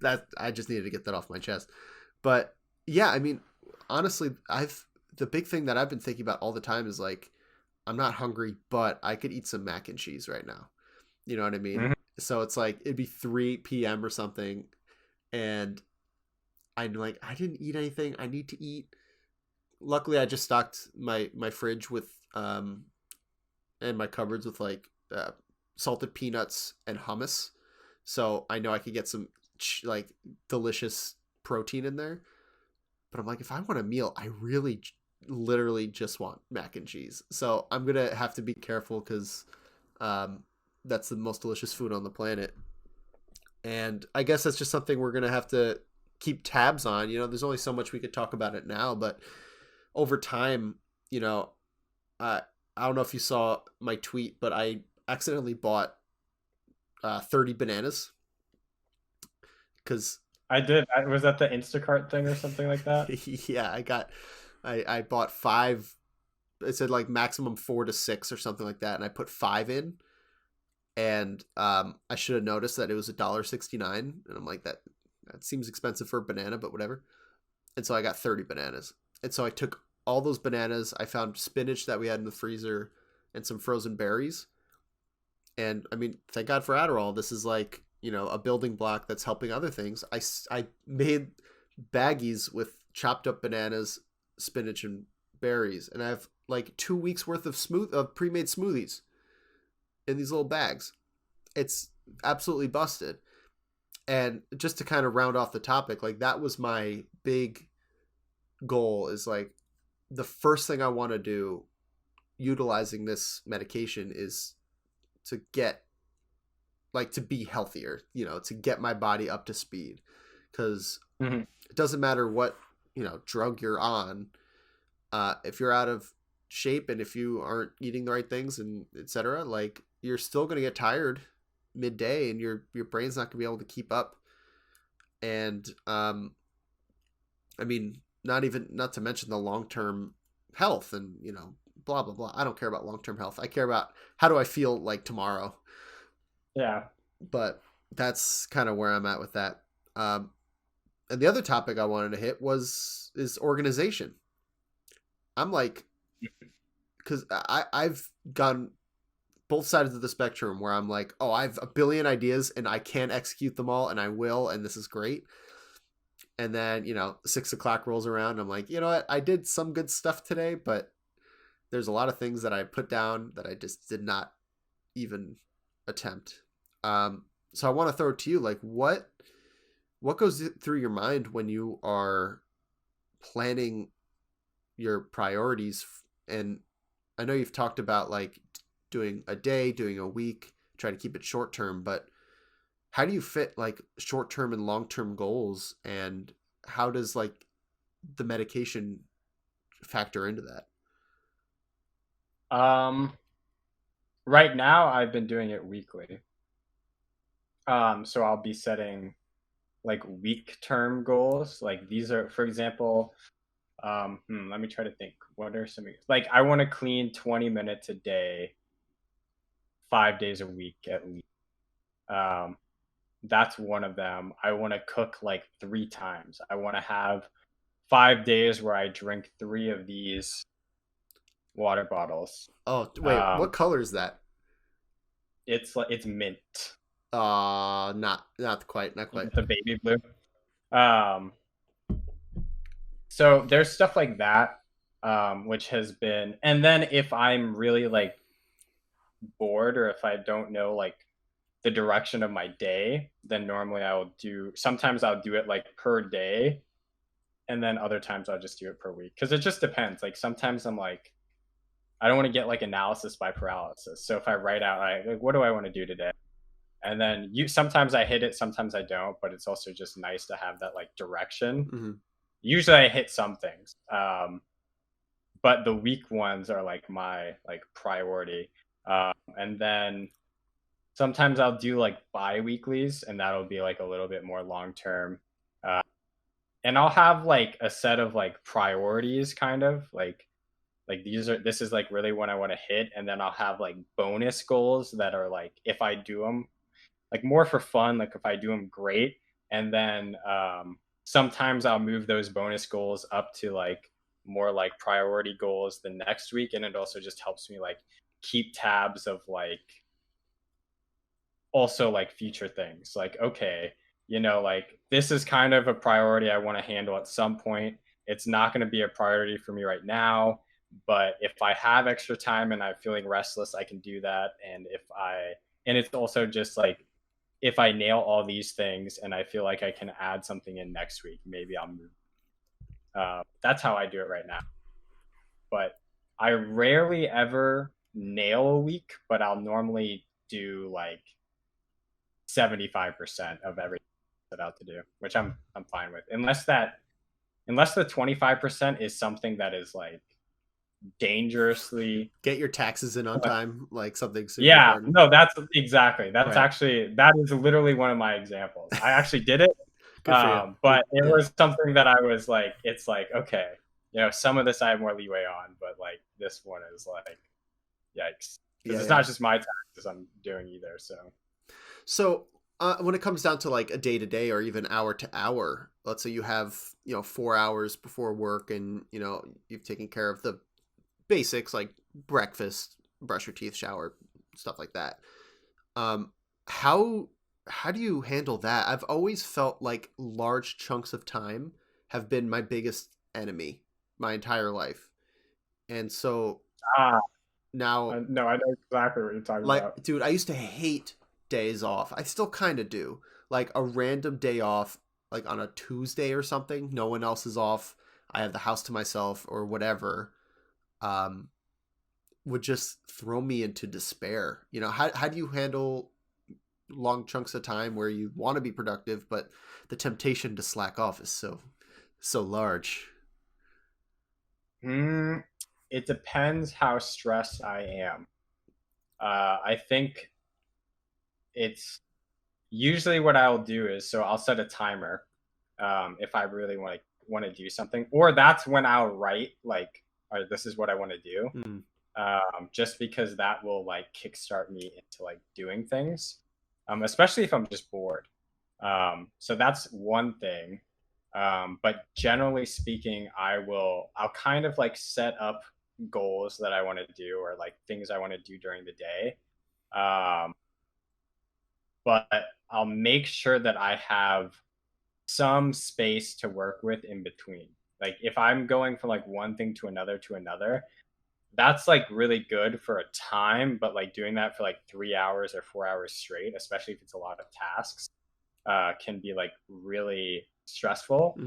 That I just needed to get that off my chest. But yeah, I mean, honestly, the big thing that I've been thinking about all the time is like, I'm not hungry, but I could eat some mac and cheese right now. You know what I mean? Mm-hmm. So it's like, it'd be 3 p.m. or something. And I'm like, I didn't eat anything. I need to eat. Luckily, I just stocked my fridge with, and my cupboards with like salted peanuts and hummus. So I know I could get some like delicious protein in there. But I'm like, if I want a meal, I really literally just want mac and cheese. So I'm going to have to be careful because that's the most delicious food on the planet. And I guess that's just something we're going to have to keep tabs on. You know, there's only so much we could talk about it now, but over time, you know, I don't know if you saw my tweet, but I accidentally bought 30 bananas because I did. Was that the Instacart thing or something like that? Yeah, I bought 5. It said like maximum 4 to 6 or something like that, and I put 5 in. And I should have noticed that it was $1.69, and I'm like, that seems expensive for a banana, but whatever. And so I got 30 bananas, and so I took all those bananas. I found spinach that we had in the freezer and some frozen berries. And I mean, thank God for Adderall. This is like, you know, a building block that's helping other things. I made baggies with chopped up bananas, spinach, and berries. And I have like 2 weeks worth of pre-made smoothies in these little bags. It's absolutely busted. And just to kind of round off the topic, like that was my big goal, is like the first thing I want to do utilizing this medication is to get like to be healthier, you know, to get my body up to speed. Because it doesn't matter what, you know, drug you're on. If you're out of shape and if you aren't eating the right things and etc., like you're still going to get tired midday and your brain's not going to be able to keep up. And I mean, not to mention the long-term health and, you know, blah blah blah. I don't care about long-term health. I care about how do I feel like tomorrow. Yeah. But that's kind of where I'm at with that. And the other topic I wanted to hit is organization. I'm like, because I've gone both sides of the spectrum where I'm like, oh, I have a billion ideas and I can't execute them all, and I will, and this is great. And then, you know, 6 o'clock rolls around and I'm like, you know what? I did some good stuff today, but there's a lot of things that I put down that I just did not even attempt. So I want to throw it to you. Like what goes through your mind when you are planning your priorities? And I know you've talked about like doing a day, doing a week, try to keep it short term, but how do you fit like short term and long term goals, and how does like the medication factor into that? Right now I've been doing it weekly. So I'll be setting like week term goals. Like these are, for example, let me try to think. What are some, like I want to clean 20 minutes a day, 5 days a week at least. That's one of them. I want to cook like 3 times. I want to have 5 days where I drink 3 of these water bottles. Oh, wait, what color is that? It's mint. Not quite. The baby blue. So there's stuff like that, which has been, and then if I'm really like bored or if I don't know like the direction of my day, then normally sometimes I'll do it like per day, and then other times I'll just do it per week, because it just depends. Like sometimes I'm like, I don't want to get like analysis by paralysis. So if I write out, like, what do I want to do today? And then sometimes I hit it, sometimes I don't, but it's also just nice to have that like direction. Mm-hmm. Usually I hit some things. But the weak ones are like my like priority. And then sometimes I'll do like bi-weeklies, and that'll be like a little bit more long-term. And I'll have like a set of like priorities, kind of like this is like really what I want to hit. And then I'll have like bonus goals that are like, if I do them like more for fun, like if I do them, great. And then sometimes I'll move those bonus goals up to like more like priority goals the next week. And it also just helps me like keep tabs of like also like future things. Like, okay, you know, like this is kind of a priority I want to handle at some point. It's not going to be a priority for me right now, but if I have extra time and I'm feeling restless, I can do that. And it's also just like, if I nail all these things and I feel like I can add something in next week, maybe I'll move. That's how I do it right now. But I rarely ever nail a week, but I'll normally do like 75% of everything I set out to do, which I'm fine with. Unless the 25% is something that is like dangerously, get your taxes in on time, like something super yeah important. No, that's exactly, that's right. Actually, that is literally one of my examples. I actually did it. But it was something that I was like, it's like, okay, you know, some of this I have more leeway on, but like this one is like, yikes. Because it's not just my taxes I'm doing either. So when it comes down to like a day to day or even hour to hour, let's say you have, 4 hours before work and, you've taken care of the basics like breakfast, brush your teeth, shower, stuff like that. How do you handle that? I've always felt like large chunks of time have been my biggest enemy my entire life. And so now, no, I know exactly what you're talking like, about. dude, I used to hate days off. I still kind of do. Like a random day off, like on a Tuesday or something, no one else is off. I have the house to myself or whatever. Would just throw me into despair. How do you handle long chunks of time where you want to be productive, but the temptation to slack off is so large? It depends how stressed I am. I think it's usually what I'll do is, so I'll set a timer if I really want to do something, or that's when I'll write like, all right, this is what I want to do. Just because that will like kickstart me into like doing things, especially if I'm just bored. So that's one thing. But generally speaking, I'll kind of like set up goals that I want to do or like things I want to do during the day. But I'll make sure that I have some space to work with in between. Like if I'm going from like one thing to another, that's like really good for a time, but like doing that for like 3 hours or 4 hours straight, especially if it's a lot of tasks, can be like really stressful.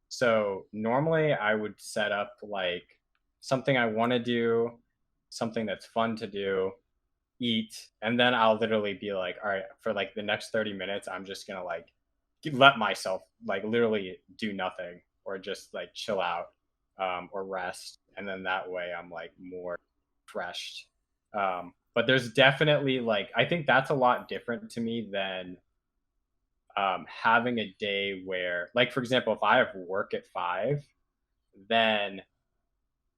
So normally I would set up like something I want to do, something that's fun to do, eat, and then I'll literally be like, all right, for like the next 30 minutes, I'm just gonna like let myself like literally do nothing or just like chill out, or rest, and then that way I'm like more refreshed. But there's definitely like, I think that's a lot different to me than having a day where, like, for example, if I have work at 5, then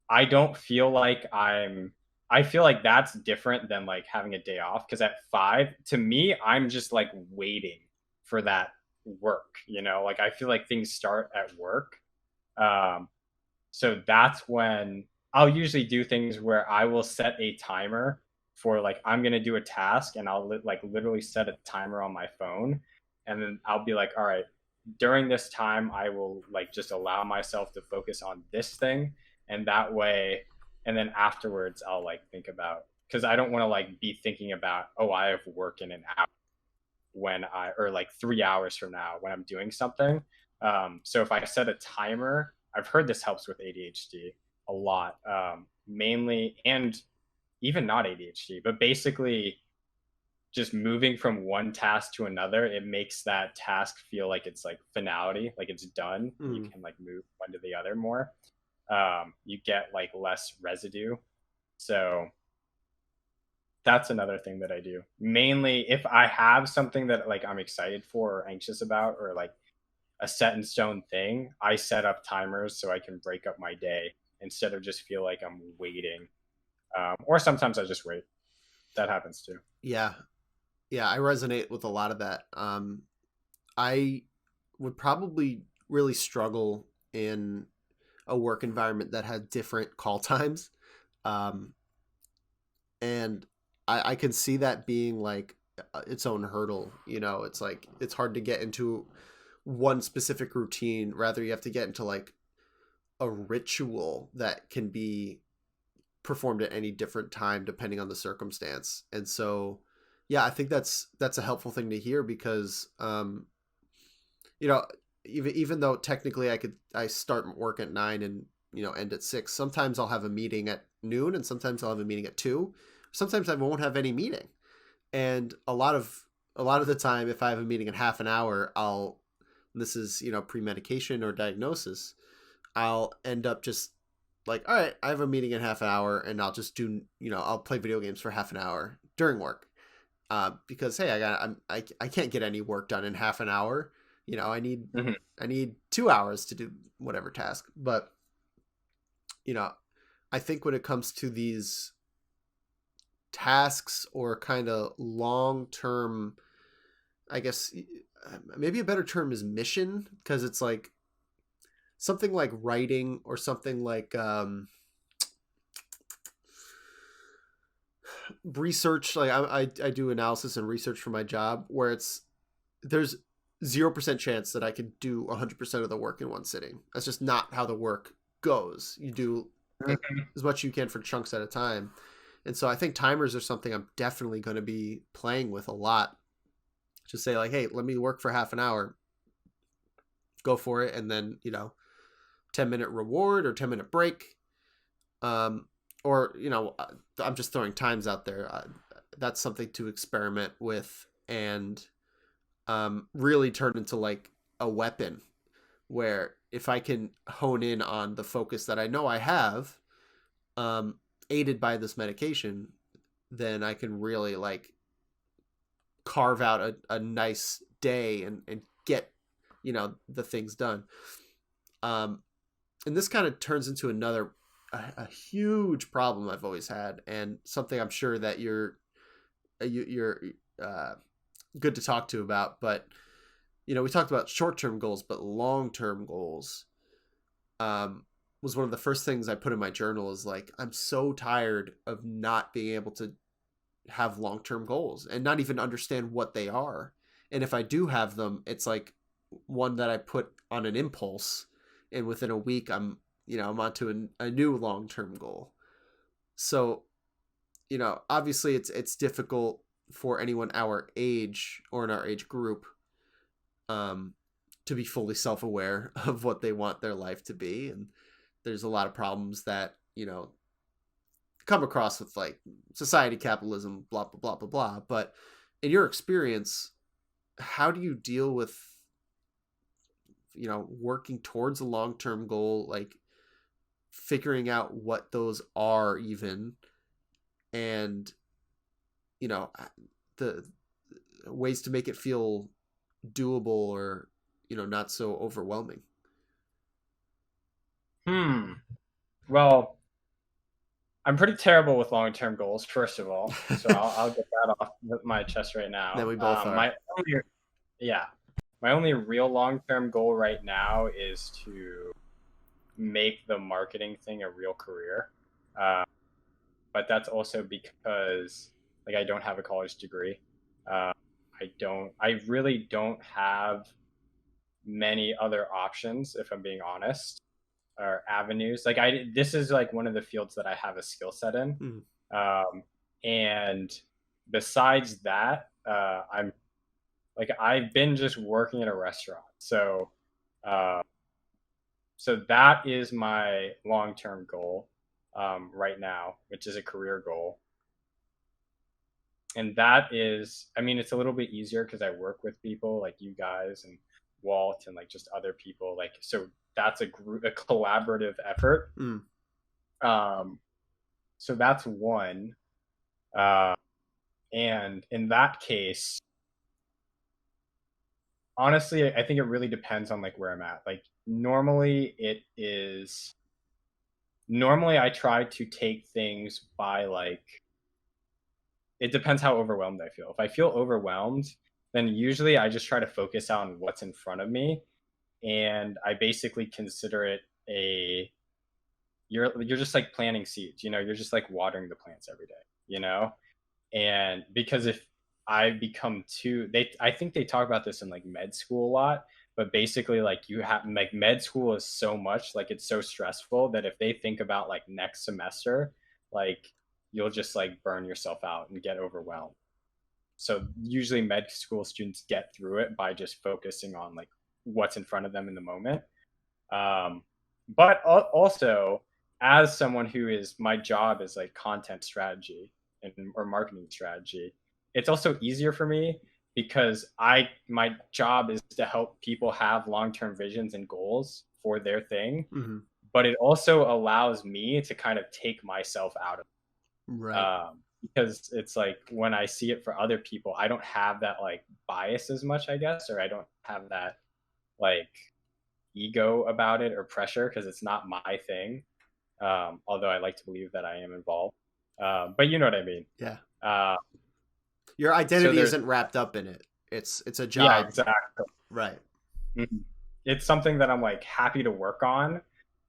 I don't feel like I feel like that's different than like having a day off, because at 5, to me, I'm just like waiting for that work, like I feel like things start at work. So that's when I'll usually do things where I will set a timer for like, I'm going to do a task, and I'll like literally set a timer on my phone. And then I'll be like, all right, during this time, I will like just allow myself to focus on this thing. And that way, and then afterwards, I'll like think about, because I don't want to like be thinking about, oh, I have work in an hour or like 3 hours from now when I'm doing something. So if I set a timer, I've heard this helps with ADHD a lot, mainly, and even not ADHD, but basically just moving from one task to another, it makes that task feel like it's like finality, like it's done. You can like move one to the other more. You get like less residue. So that's another thing that I do. Mainly if I have something that like I'm excited for or anxious about, or like a set in stone thing, I set up timers so I can break up my day instead of just feel like I'm waiting. Or sometimes I just wait. That happens too. Yeah, I resonate with a lot of that. I would probably really struggle in a work environment that had different call times. And I can see that being like its own hurdle. It's like, it's hard to get into one specific routine. Rather, you have to get into like a ritual that can be performed at any different time depending on the circumstance. And so, yeah, I think that's a helpful thing to hear, because even though technically I start work at 9 and end at 6, sometimes I'll have a meeting at noon, and sometimes I'll have a meeting at 2. Sometimes I won't have any meeting. And a lot of the time, if I have a meeting in half an hour, this is pre-medication or diagnosis, I'll end up just like, all right, I have a meeting in half an hour, and I'll just do I'll play video games for half an hour during work, because hey, I can't get any work done in half an hour. I need 2 hours to do whatever task. But I think when it comes to these tasks or kind of long term, I guess maybe a better term is mission, because it's like something like writing or something like research. Like I do analysis and research for my job, where there's 0% chance that I could do 100% of the work in one sitting. That's just not how the work goes. You do as much as you can for chunks at a time. And so I think timers are something I'm definitely going to be playing with a lot. Just say like, hey, let me work for half an hour. Go for it. And then, 10-minute reward or 10-minute break. Or, I'm just throwing times out there. That's something to experiment with and really turn into like a weapon, where if I can hone in on the focus that I know I have, aided by this medication, then I can really like carve out a nice day and get, the things done. And this kind of turns into a huge problem I've always had, and something I'm sure that you're good to talk to about. But we talked about short-term goals, but long-term goals was one of the first things I put in my journal. Is like, I'm so tired of not being able to have long-term goals and not even understand what they are. And if I do have them, it's like one that I put on an impulse, and within a week I'm onto a new long-term goal. So, obviously it's difficult for anyone our age or in our age group to be fully self-aware of what they want their life to be. And there's a lot of problems that, come across with like society, capitalism, blah, blah, blah, blah, blah. But in your experience, how do you deal with, working towards a long-term goal, like figuring out what those are even, and, the ways to make it feel doable or, not so overwhelming? Well, I'm pretty terrible with long-term goals, first of all. So I'll get that off my chest right now. Then we both are. My only real long-term goal right now is to make the marketing thing a real career. But that's also because like I don't have a college degree. I really don't have many other options, if I'm being honest, or avenues. Like this is like one of the fields that I have a skill set in. And besides that, I've been just working in a restaurant. So that is my long-term goal right now, which is a career goal. And that is, it's a little bit easier because I work with people like you guys and Walt and like just other people. Like, so that's a collaborative effort. So that's one. And in that case, honestly, I think it really depends on like where I'm at. Like normally I try to take things by like, it depends how overwhelmed I feel. If I feel overwhelmed, then usually I just try to focus on what's in front of me. And I basically consider it you're just like planting seeds, you're just like watering the plants every day, and because if I become I think they talk about this in like med school a lot, but basically like you have like med school is so much, like it's so stressful that if they think about like next semester, like you'll just like burn yourself out and get overwhelmed. So usually med school students get through it by just focusing on like what's in front of them in the moment. But also as someone my job is like content strategy or marketing strategy, it's also easier for me because my job is to help people have long-term visions and goals for their thing. But it also allows me to kind of take myself out of it. Right. Because it's like when I see it for other people, I don't have that like bias as much, I guess, or I don't have that like ego about it or pressure because it's not my thing. Although I like to believe that I am involved. But you know what I mean? Yeah. Your identity isn't wrapped up in it. It's a Yeah, job. exactly. Right. Mhm. It's something that I'm like happy to work on.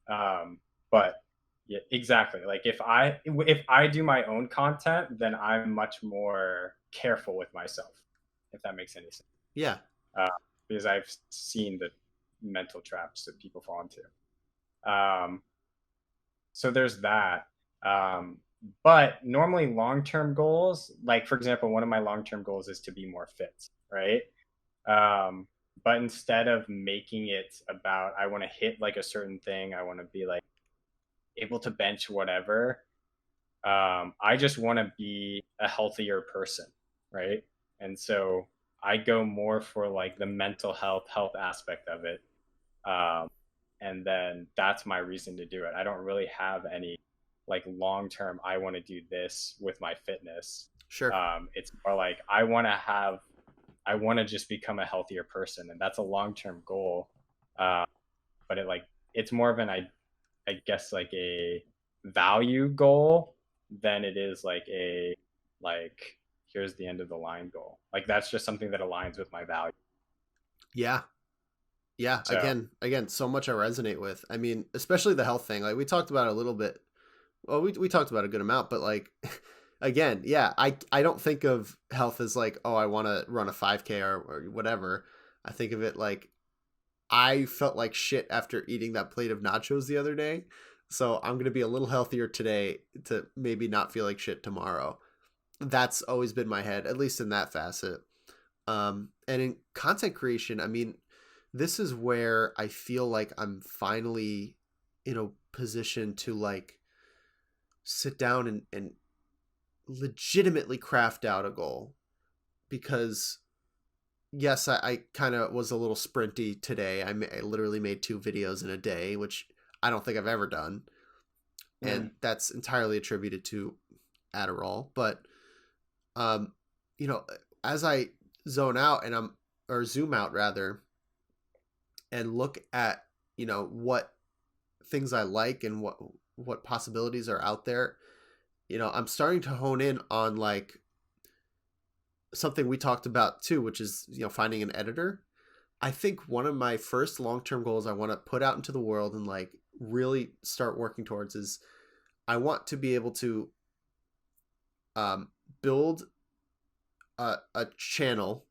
But yeah, exactly. Like if I do my own content, then I'm much more careful with myself, if that makes any sense. Yeah. Uh, because I've seen the mental traps that people fall into. Um, so there's that. But normally long-term goals, like for example, one of my long-term goals is to be more fit, right? Um, but instead of making it about I want to hit like a certain thing, I want to be like able to bench whatever. I just want to be a healthier person, right? And so I go more for like the mental health aspect of it. Um, and then that's my reason to do it. I don't really have any like long term, I want to do this with my fitness. Sure. It's more like I want to just become a healthier person, and that's a long term goal. Uh, but it's more of I guess like a value goal than it is like here's the end of the line goal. Like that's just something that aligns with my value. Yeah. Yeah. So Again, so much I resonate with. I mean, especially the health thing. Like we talked about it a little bit. Well, we talked about a good amount, but like again, yeah, I don't think of health as like, oh, I want to run a 5K or whatever. I think of it like I felt like shit after eating that plate of nachos the other day. So I'm going to be a little healthier today to maybe not feel like shit tomorrow. That's always been my head, at least in that facet. And in content creation, I mean, this is where I feel like I'm finally in a position to like sit down and legitimately craft out a goal, because yes, I kind of was a little sprinty today. I literally made 2 videos in a day, which I don't think I've ever done. And that's entirely attributed to Adderall. But, you know, as I zone out or zoom out rather, and look at, you know, what things I like and what possibilities are out there, you know, I'm starting to hone in on like something we talked about too, which is, you know, finding an editor. I think one of my first long-term goals I want to put out into the world and like really start working towards is I want to be able to build a channel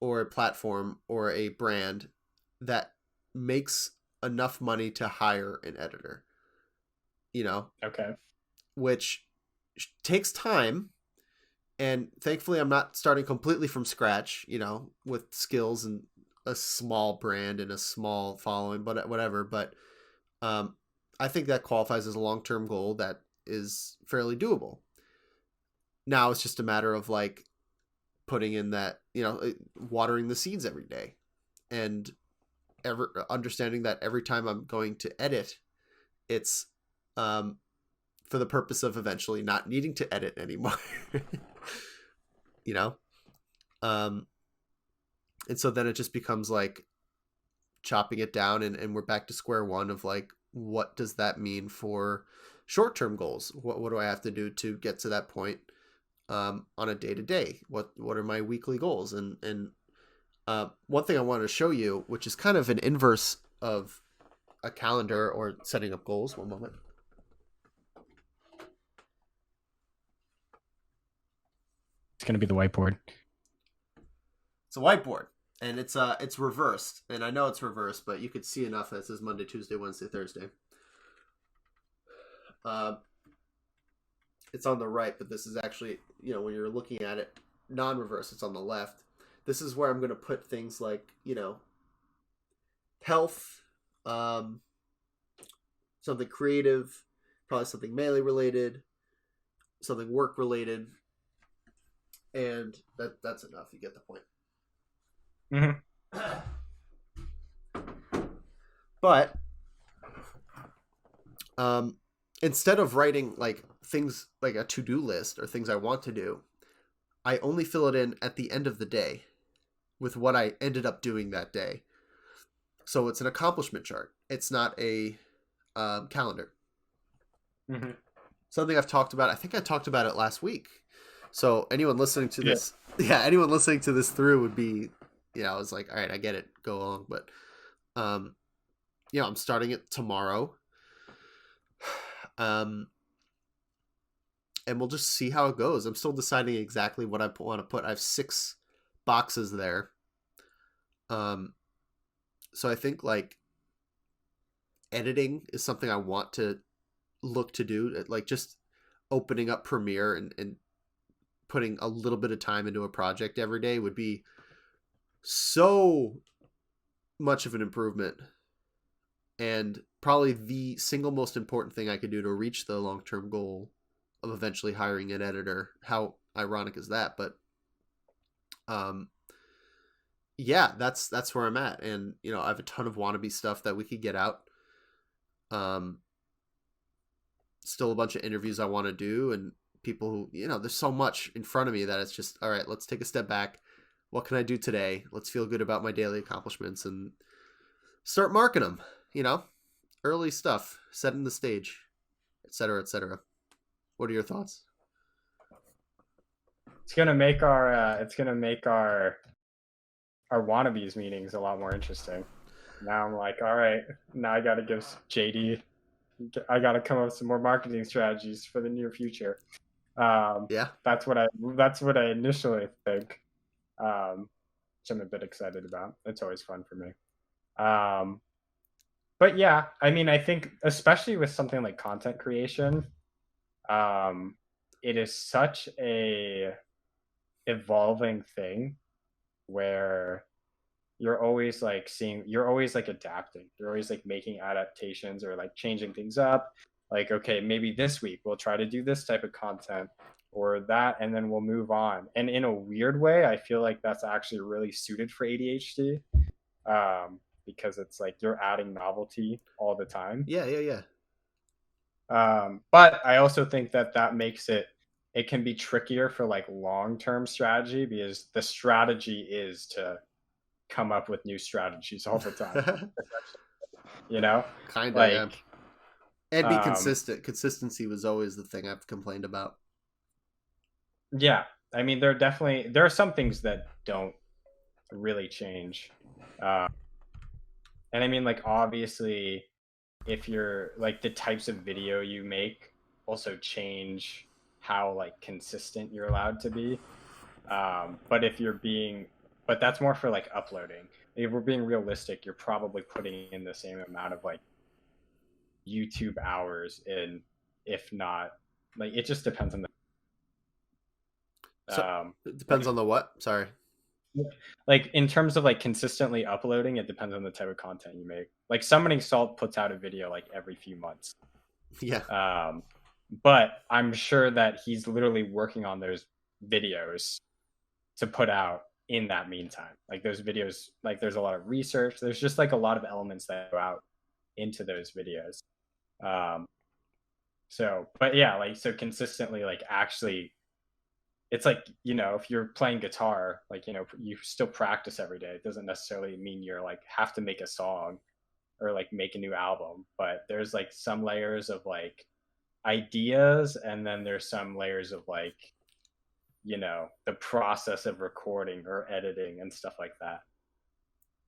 or a platform or a brand that makes enough money to hire an editor, you know, okay. which takes time. And thankfully, I'm not starting completely from scratch, you know, with skills and a small brand and a small following, but whatever. But I think that qualifies as a long-term goal that is fairly doable. Now it's just a matter of like putting in that, you know, watering the seeds every day and understanding that every time I'm going to edit, it's for the purpose of eventually not needing to edit anymore. You know? And so then it just becomes like chopping it down and we're back to square one of like, what does that mean for short-term goals? What do I have to do to get to that point on a day-to-day? What are my weekly goals? And one thing I wanted to show you, which is kind of an inverse of a calendar or setting up goals. One moment. It's going to be the whiteboard. It's a whiteboard, and it's reversed, and I know it's reversed, but you could see enough that it says Monday, Tuesday, Wednesday, Thursday. It's on the right, but this is actually, you know, when you're looking at it non-reverse, it's on the left. This is where I'm going to put things like, you know, health, something creative, probably something melee related, something work related, and that's enough. You get the point. But instead of writing like things like a to-do list or things I want to do, I only fill it in at the end of the day with what I ended up doing that day. So it's an accomplishment chart. It's not a calendar. Something I've talked about. I think I talked about it last week. So anyone listening to this yeah, anyone listening to this through would be, I was like, all right, I get it, go along. But, I'm starting it tomorrow. And we'll just see how it goes. I'm still deciding exactly what I want to put. I have 6 boxes there. So I think like editing is something I want to look to do, like just opening up Premiere and putting a little bit of time into a project every day would be so much of an improvement, and probably the single most important thing I could do to reach the long-term goal of eventually hiring an editor. How ironic is that? But yeah, that's where I'm at. And I have a ton of Wannabe stuff that we could get out. Still a bunch of interviews I want to do, and people who, there's so much in front of me that it's just, all right, let's take a step back. What can I do today? Let's feel good about my daily accomplishments and start marking them, early stuff, setting the stage, etc., etc. What are your thoughts? It's gonna make our Wannabes meetings a lot more interesting. Now I'm like, all right, now I gotta give JD, I gotta come up with some more marketing strategies for the near future. Yeah, that's what I initially think, which I'm a bit excited about. It's always fun for me. But yeah, I mean, I think especially with something like content creation, it is such a evolving thing where you're always like adapting. You're always like making adaptations or like changing things up. Like, okay, maybe this week we'll try to do this type of content or that, and then we'll move on. And in a weird way, I feel like that's actually really suited for ADHD, because it's like you're adding novelty all the time. Yeah. But I also think that makes it can be trickier for like long-term strategy, because the strategy is to come up with new strategies all the time. Kind of, like, yeah. And be consistent. Consistency was always the thing I've complained about. Yeah, I mean, there are some things that don't really change, and I mean, like, obviously, if you're like, the types of video you make also change how like consistent you're allowed to be. But that's more for like uploading. If we're being realistic, you're probably putting in the same amount of like YouTube hours in, if not, like, it just depends on the. So it depends on the what? Sorry. Like, in terms of like consistently uploading, it depends on the type of content you make. Like, Summoning Salt puts out a video like every few months. Yeah. But I'm sure that he's literally working on those videos to put out in that meantime. Like, those videos, like, there's a lot of research. There's just like a lot of elements that go out into those videos. But yeah, like, so consistently, like, actually, it's like, if you're playing guitar, like, you still practice every day. It doesn't necessarily mean you're like have to make a song or like make a new album, but there's like some layers of like ideas, and then there's some layers of like, the process of recording or editing and stuff like that.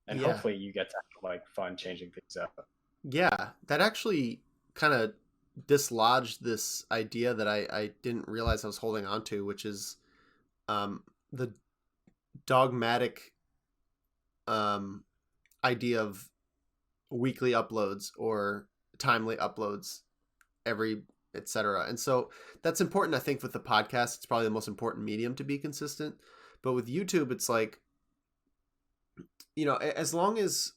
And hopefully you get to have like fun changing things up. Yeah, that actually kind of dislodged this idea that I didn't realize I was holding on to, which is the dogmatic idea of weekly uploads or timely uploads every etc. And so that's important. I think with the podcast, it's probably the most important medium to be consistent. But with YouTube, it's like, as long as,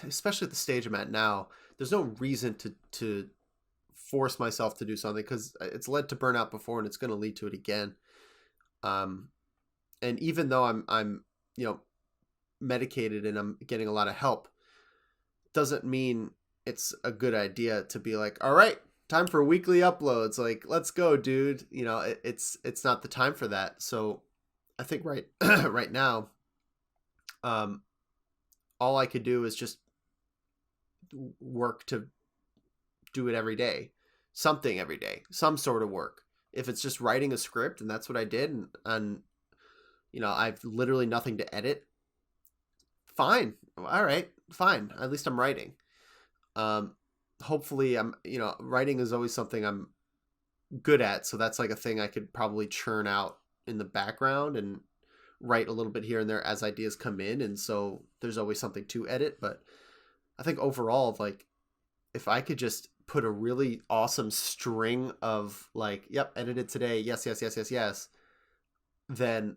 especially at the stage I'm at now, there's no reason to force myself to do something, because it's led to burnout before and it's going to lead to it again. And even though I'm medicated and I'm getting a lot of help, doesn't mean it's a good idea to be like, all right, time for weekly uploads. Like, let's go, dude. It's not the time for that. So I think right now, all I could do is just work to do it every day, something every day, some sort of work. If it's just writing a script, and that's what I did, and I've literally nothing to edit. Fine. All right. Fine. At least I'm writing. Hopefully writing is always something I'm good at. So that's like a thing I could probably churn out in the background and write a little bit here and there as ideas come in. And so there's always something to edit. But I think overall, like, if I could just put a really awesome string of like, yep, edited today, yes, yes, yes, yes, yes, then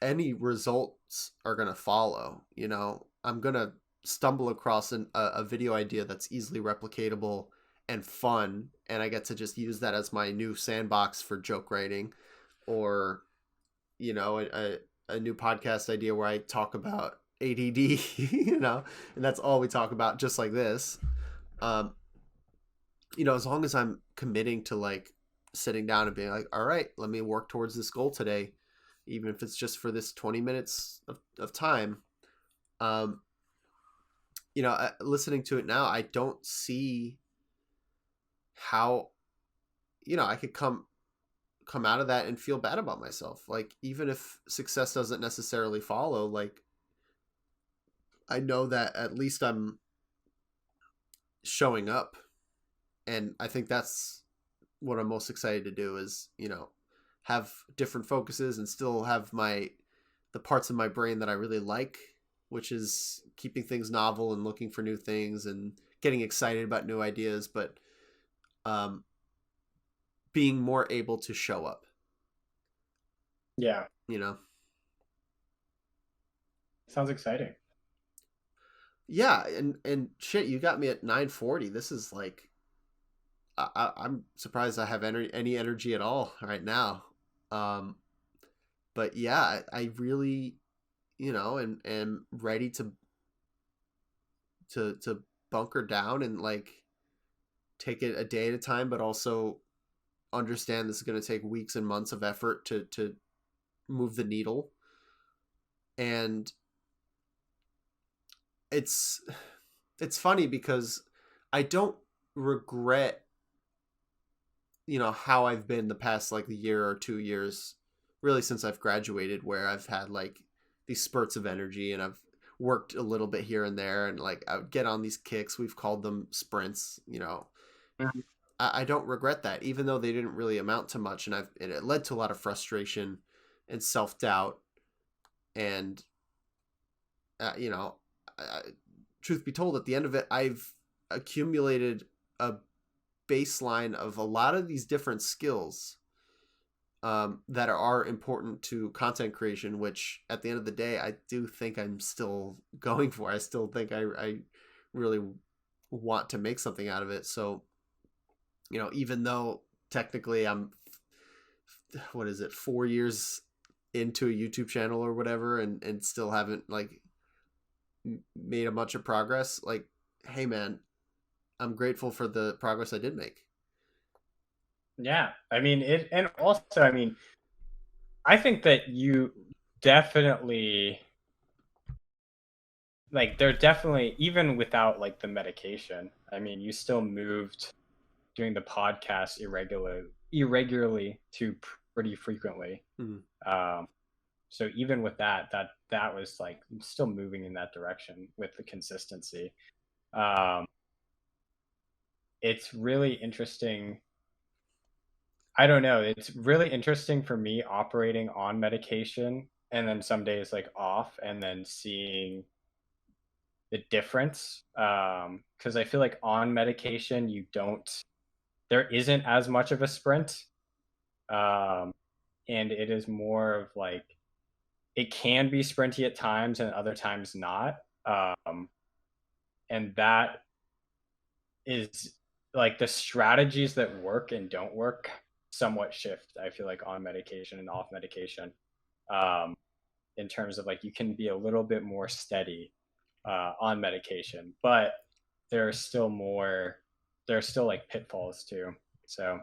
any results are going to follow. I'm going to stumble across a video idea that's easily replicatable and fun, and I get to just use that as my new sandbox for joke writing, or a new podcast idea where I talk about ADD, and that's all we talk about, just like this. As long as I'm committing to like sitting down and being like, all right, let me work towards this goal today, even if it's just for this 20 minutes of time. Listening to it now, I don't see how, I could come out of that and feel bad about myself. Like, even if success doesn't necessarily follow, like, I know that at least I'm showing up. And I think that's what I'm most excited to do is, have different focuses and still have the parts of my brain that I really like, which is keeping things novel and looking for new things and getting excited about new ideas, but being more able to show up. Yeah. Sounds exciting. Yeah, and shit, you got me at 9:40. This is like, I'm surprised I have any energy at all right now. But yeah, I really, am ready to bunker down and like take it a day at a time, but also understand this is going to take weeks and months of effort to move the needle. And it's funny because I don't regret how I've been the past like year or 2 years, really since I've graduated, where I've had like these spurts of energy and I've worked a little bit here and there, and like I would get on these kicks. We've called them sprints. Mhm. I don't regret that, even though they didn't really amount to much, and it led to a lot of frustration and self-doubt. And truth be told, at the end of it, I've accumulated a baseline of a lot of these different skills that are important to content creation, which at the end of the day, I do think I'm still going for. I still think I really want to make something out of it. So, even though technically I'm, 4 years into a YouTube channel or whatever, and still haven't like made a bunch of progress, like, hey man, I'm grateful for the progress I did make. Yeah, I mean and also, I mean, I think that you definitely, like, they're definitely, even without like the medication, I mean, you still moved doing the podcast irregularly to pretty frequently. Mm-hmm. So even with that was like still moving in that direction with the consistency. It's really interesting. I don't know. It's really interesting for me operating on medication and then some days like off and then seeing the difference. Because I feel like on medication, there isn't as much of a sprint. And it is more of like, it can be sprinty at times and other times not. And that is like the strategies that work and don't work somewhat shift, I feel like, on medication and off medication. In terms of like, you can be a little bit more steady on medication, but there's still like pitfalls too. So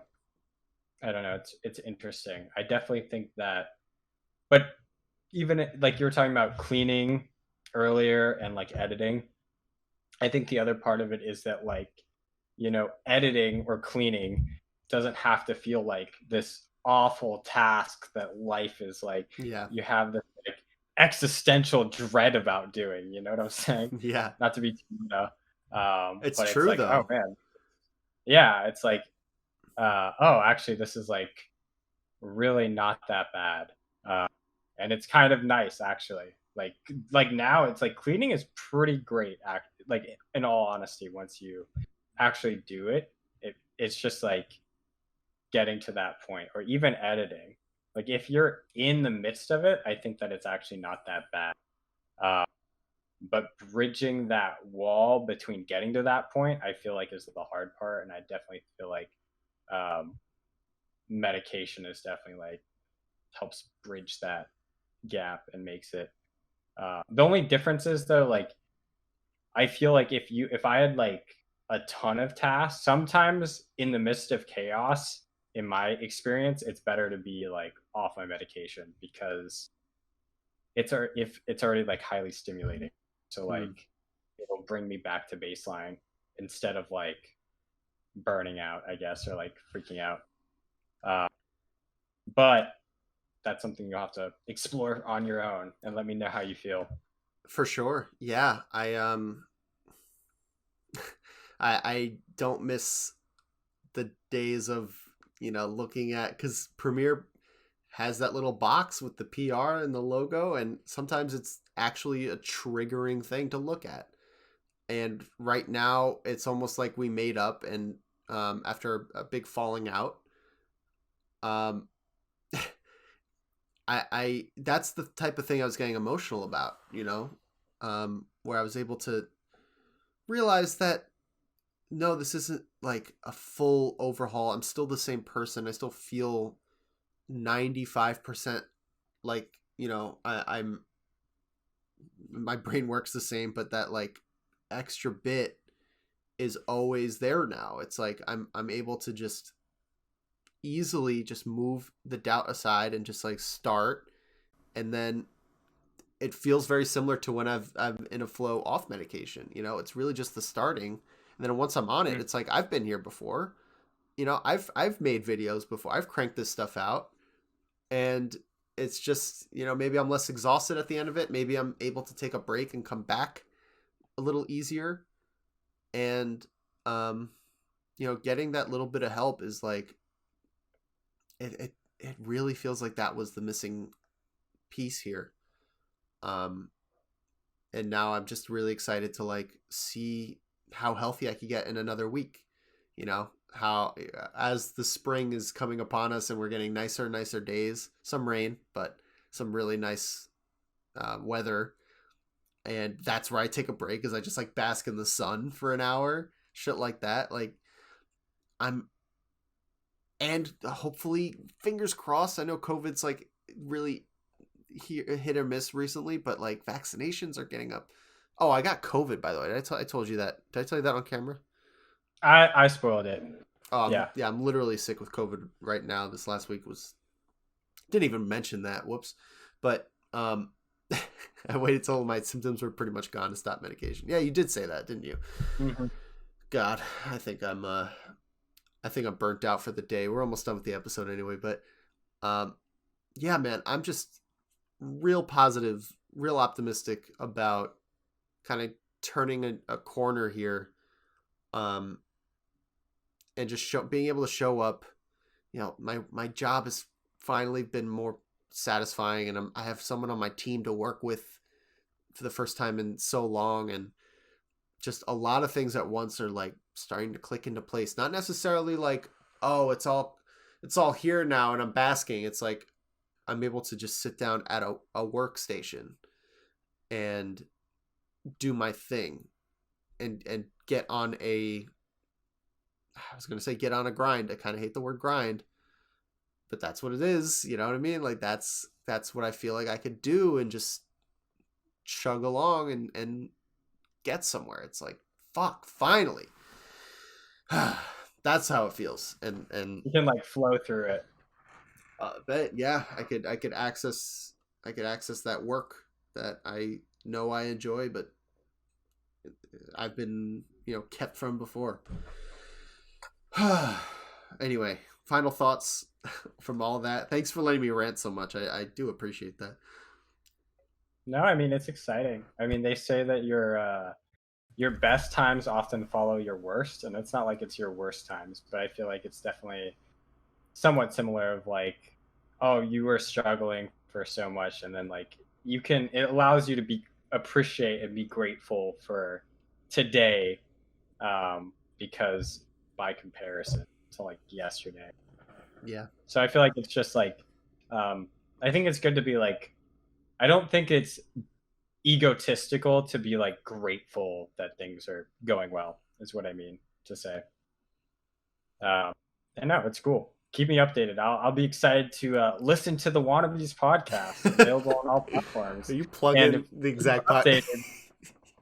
I don't know. It's interesting. I definitely think that, but even like you were talking about cleaning earlier and like editing, I think the other part of it is that like, editing or cleaning doesn't have to feel like this awful task that life is like. Yeah. You have this like existential dread about doing. You know what I'm saying? Yeah. Not to be too, It's but it's true like, oh though. man, yeah, it's like, oh, actually, this is like really not that bad, and it's kind of nice actually. Like now, it's like cleaning is pretty great. Like in all honesty, once you actually do it, it's just like getting to that point, or even editing. Like if you're in the midst of it, I think that it's actually not that bad. Uh, but bridging that wall between getting to that point, I feel like is the hard part, and I definitely feel like um, medication is definitely like helps bridge that gap and makes it. The only difference is though, like I feel like if I had like a ton of tasks, sometimes in the midst of chaos, in my experience, it's better to be like off my medication because if it's already like highly stimulating. So Hmm. like it'll bring me back to baseline instead of like burning out, I guess, or like freaking out. Uh, but that's something you'll have to explore on your own and let me know how you feel. For sure. Yeah. I don't miss the days of, looking at, because Premiere has that little box with the PR and the logo, and sometimes it's actually a triggering thing to look at. And right now, it's almost like we made up, and after a big falling out, um, I that's the type of thing I was getting emotional about, where I was able to realize that no, this isn't like a full overhaul. I'm still the same person. I still feel 95% like, I'm my brain works the same, but that like extra bit is always there now. It's like I'm able to just easily just move the doubt aside and just like start, and then it feels very similar to when I'm in a flow off medication. It's really just the starting, and then once I'm on it, Mm. it's like I've been here before. I've made videos before. I've cranked this stuff out, and it's just, maybe I'm less exhausted at the end of it. Maybe I'm able to take a break and come back a little easier. And getting that little bit of help is like it really feels like that was the missing piece here. Um and now I'm just really excited to like see how healthy I could get in another week. How as the spring is coming upon us and we're getting nicer and nicer days, some rain, but some really nice weather. And that's where I take a break, is I just like bask in the sun for an hour, shit like that. Like I'm, and hopefully, fingers crossed. I know COVID's like really hit or miss recently, but like vaccinations are getting up. Oh, I got COVID, by the way. I told you that. Did I tell you that on camera? I spoiled it. Yeah. Yeah, I'm literally sick with COVID right now. This last week was, didn't even mention that. Whoops. But I waited till my symptoms were pretty much gone to stop medication. Yeah, you did say that, didn't you? Mm-hmm. God, I think I'm burnt out for the day. We're almost done with the episode anyway, but yeah, man, I'm just real positive, real optimistic about kind of turning a corner here, um, and just being able to show up. My job has finally been more satisfying, and I have someone on my team to work with for the first time in so long, and just a lot of things at once are like starting to click into place. Not necessarily like, oh, it's all here now and I'm basking. It's like I'm able to just sit down at a workstation and do my thing, and get on I was going to say get on a grind. I kind of hate the word grind, but that's what it is. You know what I mean? Like that's what I feel like I could do, and just chug along and get somewhere. It's like, fuck, finally. That's how it feels. And You can like flow through it. but yeah, I could access that work that I know I enjoy, but I've been kept from before. Anyway, final thoughts from all that. Thanks for letting me rant so much. I do appreciate that. No, I mean, it's exciting. I mean, they say that your best times often follow your worst, and it's not like it's your worst times, but I feel like it's definitely somewhat similar of like, oh, you were struggling for so much, and then like it allows you to appreciate and be grateful for today, because by comparison to like yesterday. Yeah. So I feel like it's just like, I think it's good to be like, I don't think it's egotistical to be like grateful that things are going well, is what I mean to say. And no, it's cool. Keep me updated. I'll be excited to listen to the Wannabes podcast, available on all platforms. Are you plugging the exact updated?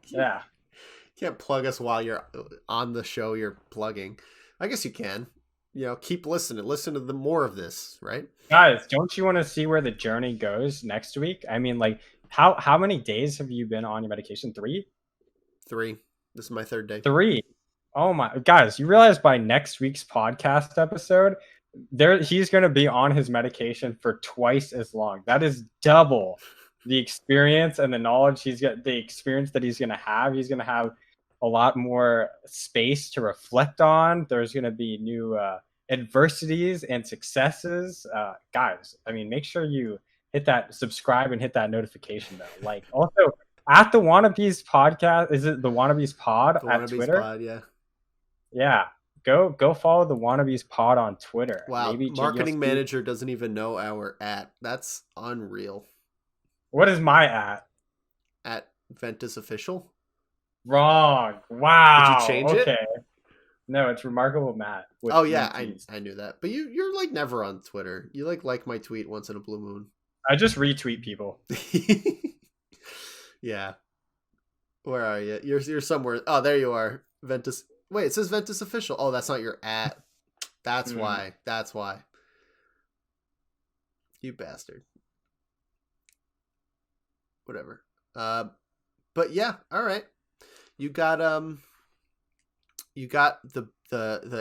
Yeah. You can't plug us while you're on the show. You're plugging. I guess you can. Keep listening. Listen to the more of this, right? Guys, don't you want to see where the journey goes next week? I mean, like, how many days have you been on your medication? 3? 3. This is my 3rd day. 3. Oh my, guys, you realize by next week's podcast episode, he's going to be on his medication for twice as long. That is double the experience and the knowledge the experience that he's going to have. He's going to have a lot more space to reflect on. There's going to be new adversities and successes. Guys, I mean, make sure you hit that subscribe and hit that notification bell. Like, also at the Wannabes Podcast, is it the Wannabes Pod The at Wannabes Twitter? Pod, yeah. Yeah. Go follow the Wannabes Pod on Twitter. Wow, marketing manager doesn't even know our @. That's unreal. What is my @ Ventus Official? Wrong. Wow. Did you change it? No, it's Remarkable Matt. Oh yeah, I knew that. But you're like never on Twitter. You like my tweet once in a blue moon. I just retweet people. Yeah. Where are you? You're somewhere. Oh, there you are. Ventus. Wait, it says Ventus Official. Oh, that's not your @. That's why. That's why. You bastard. Whatever. But yeah, all right. You got the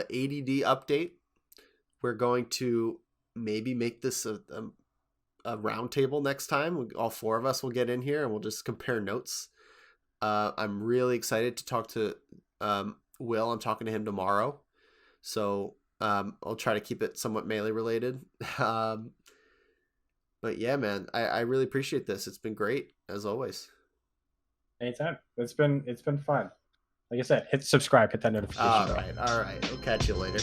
ADD update. We're going to maybe make this a roundtable next time. All 4 of us will get in here and we'll just compare notes. I'm really excited to talk to Will. I'm talking to him tomorrow, so I'll try to keep it somewhat melee related. But yeah, man, I really appreciate this. It's been great as always. Anytime. It's been fun. Like I said, hit subscribe, hit that notification bell. All right. We'll catch you later.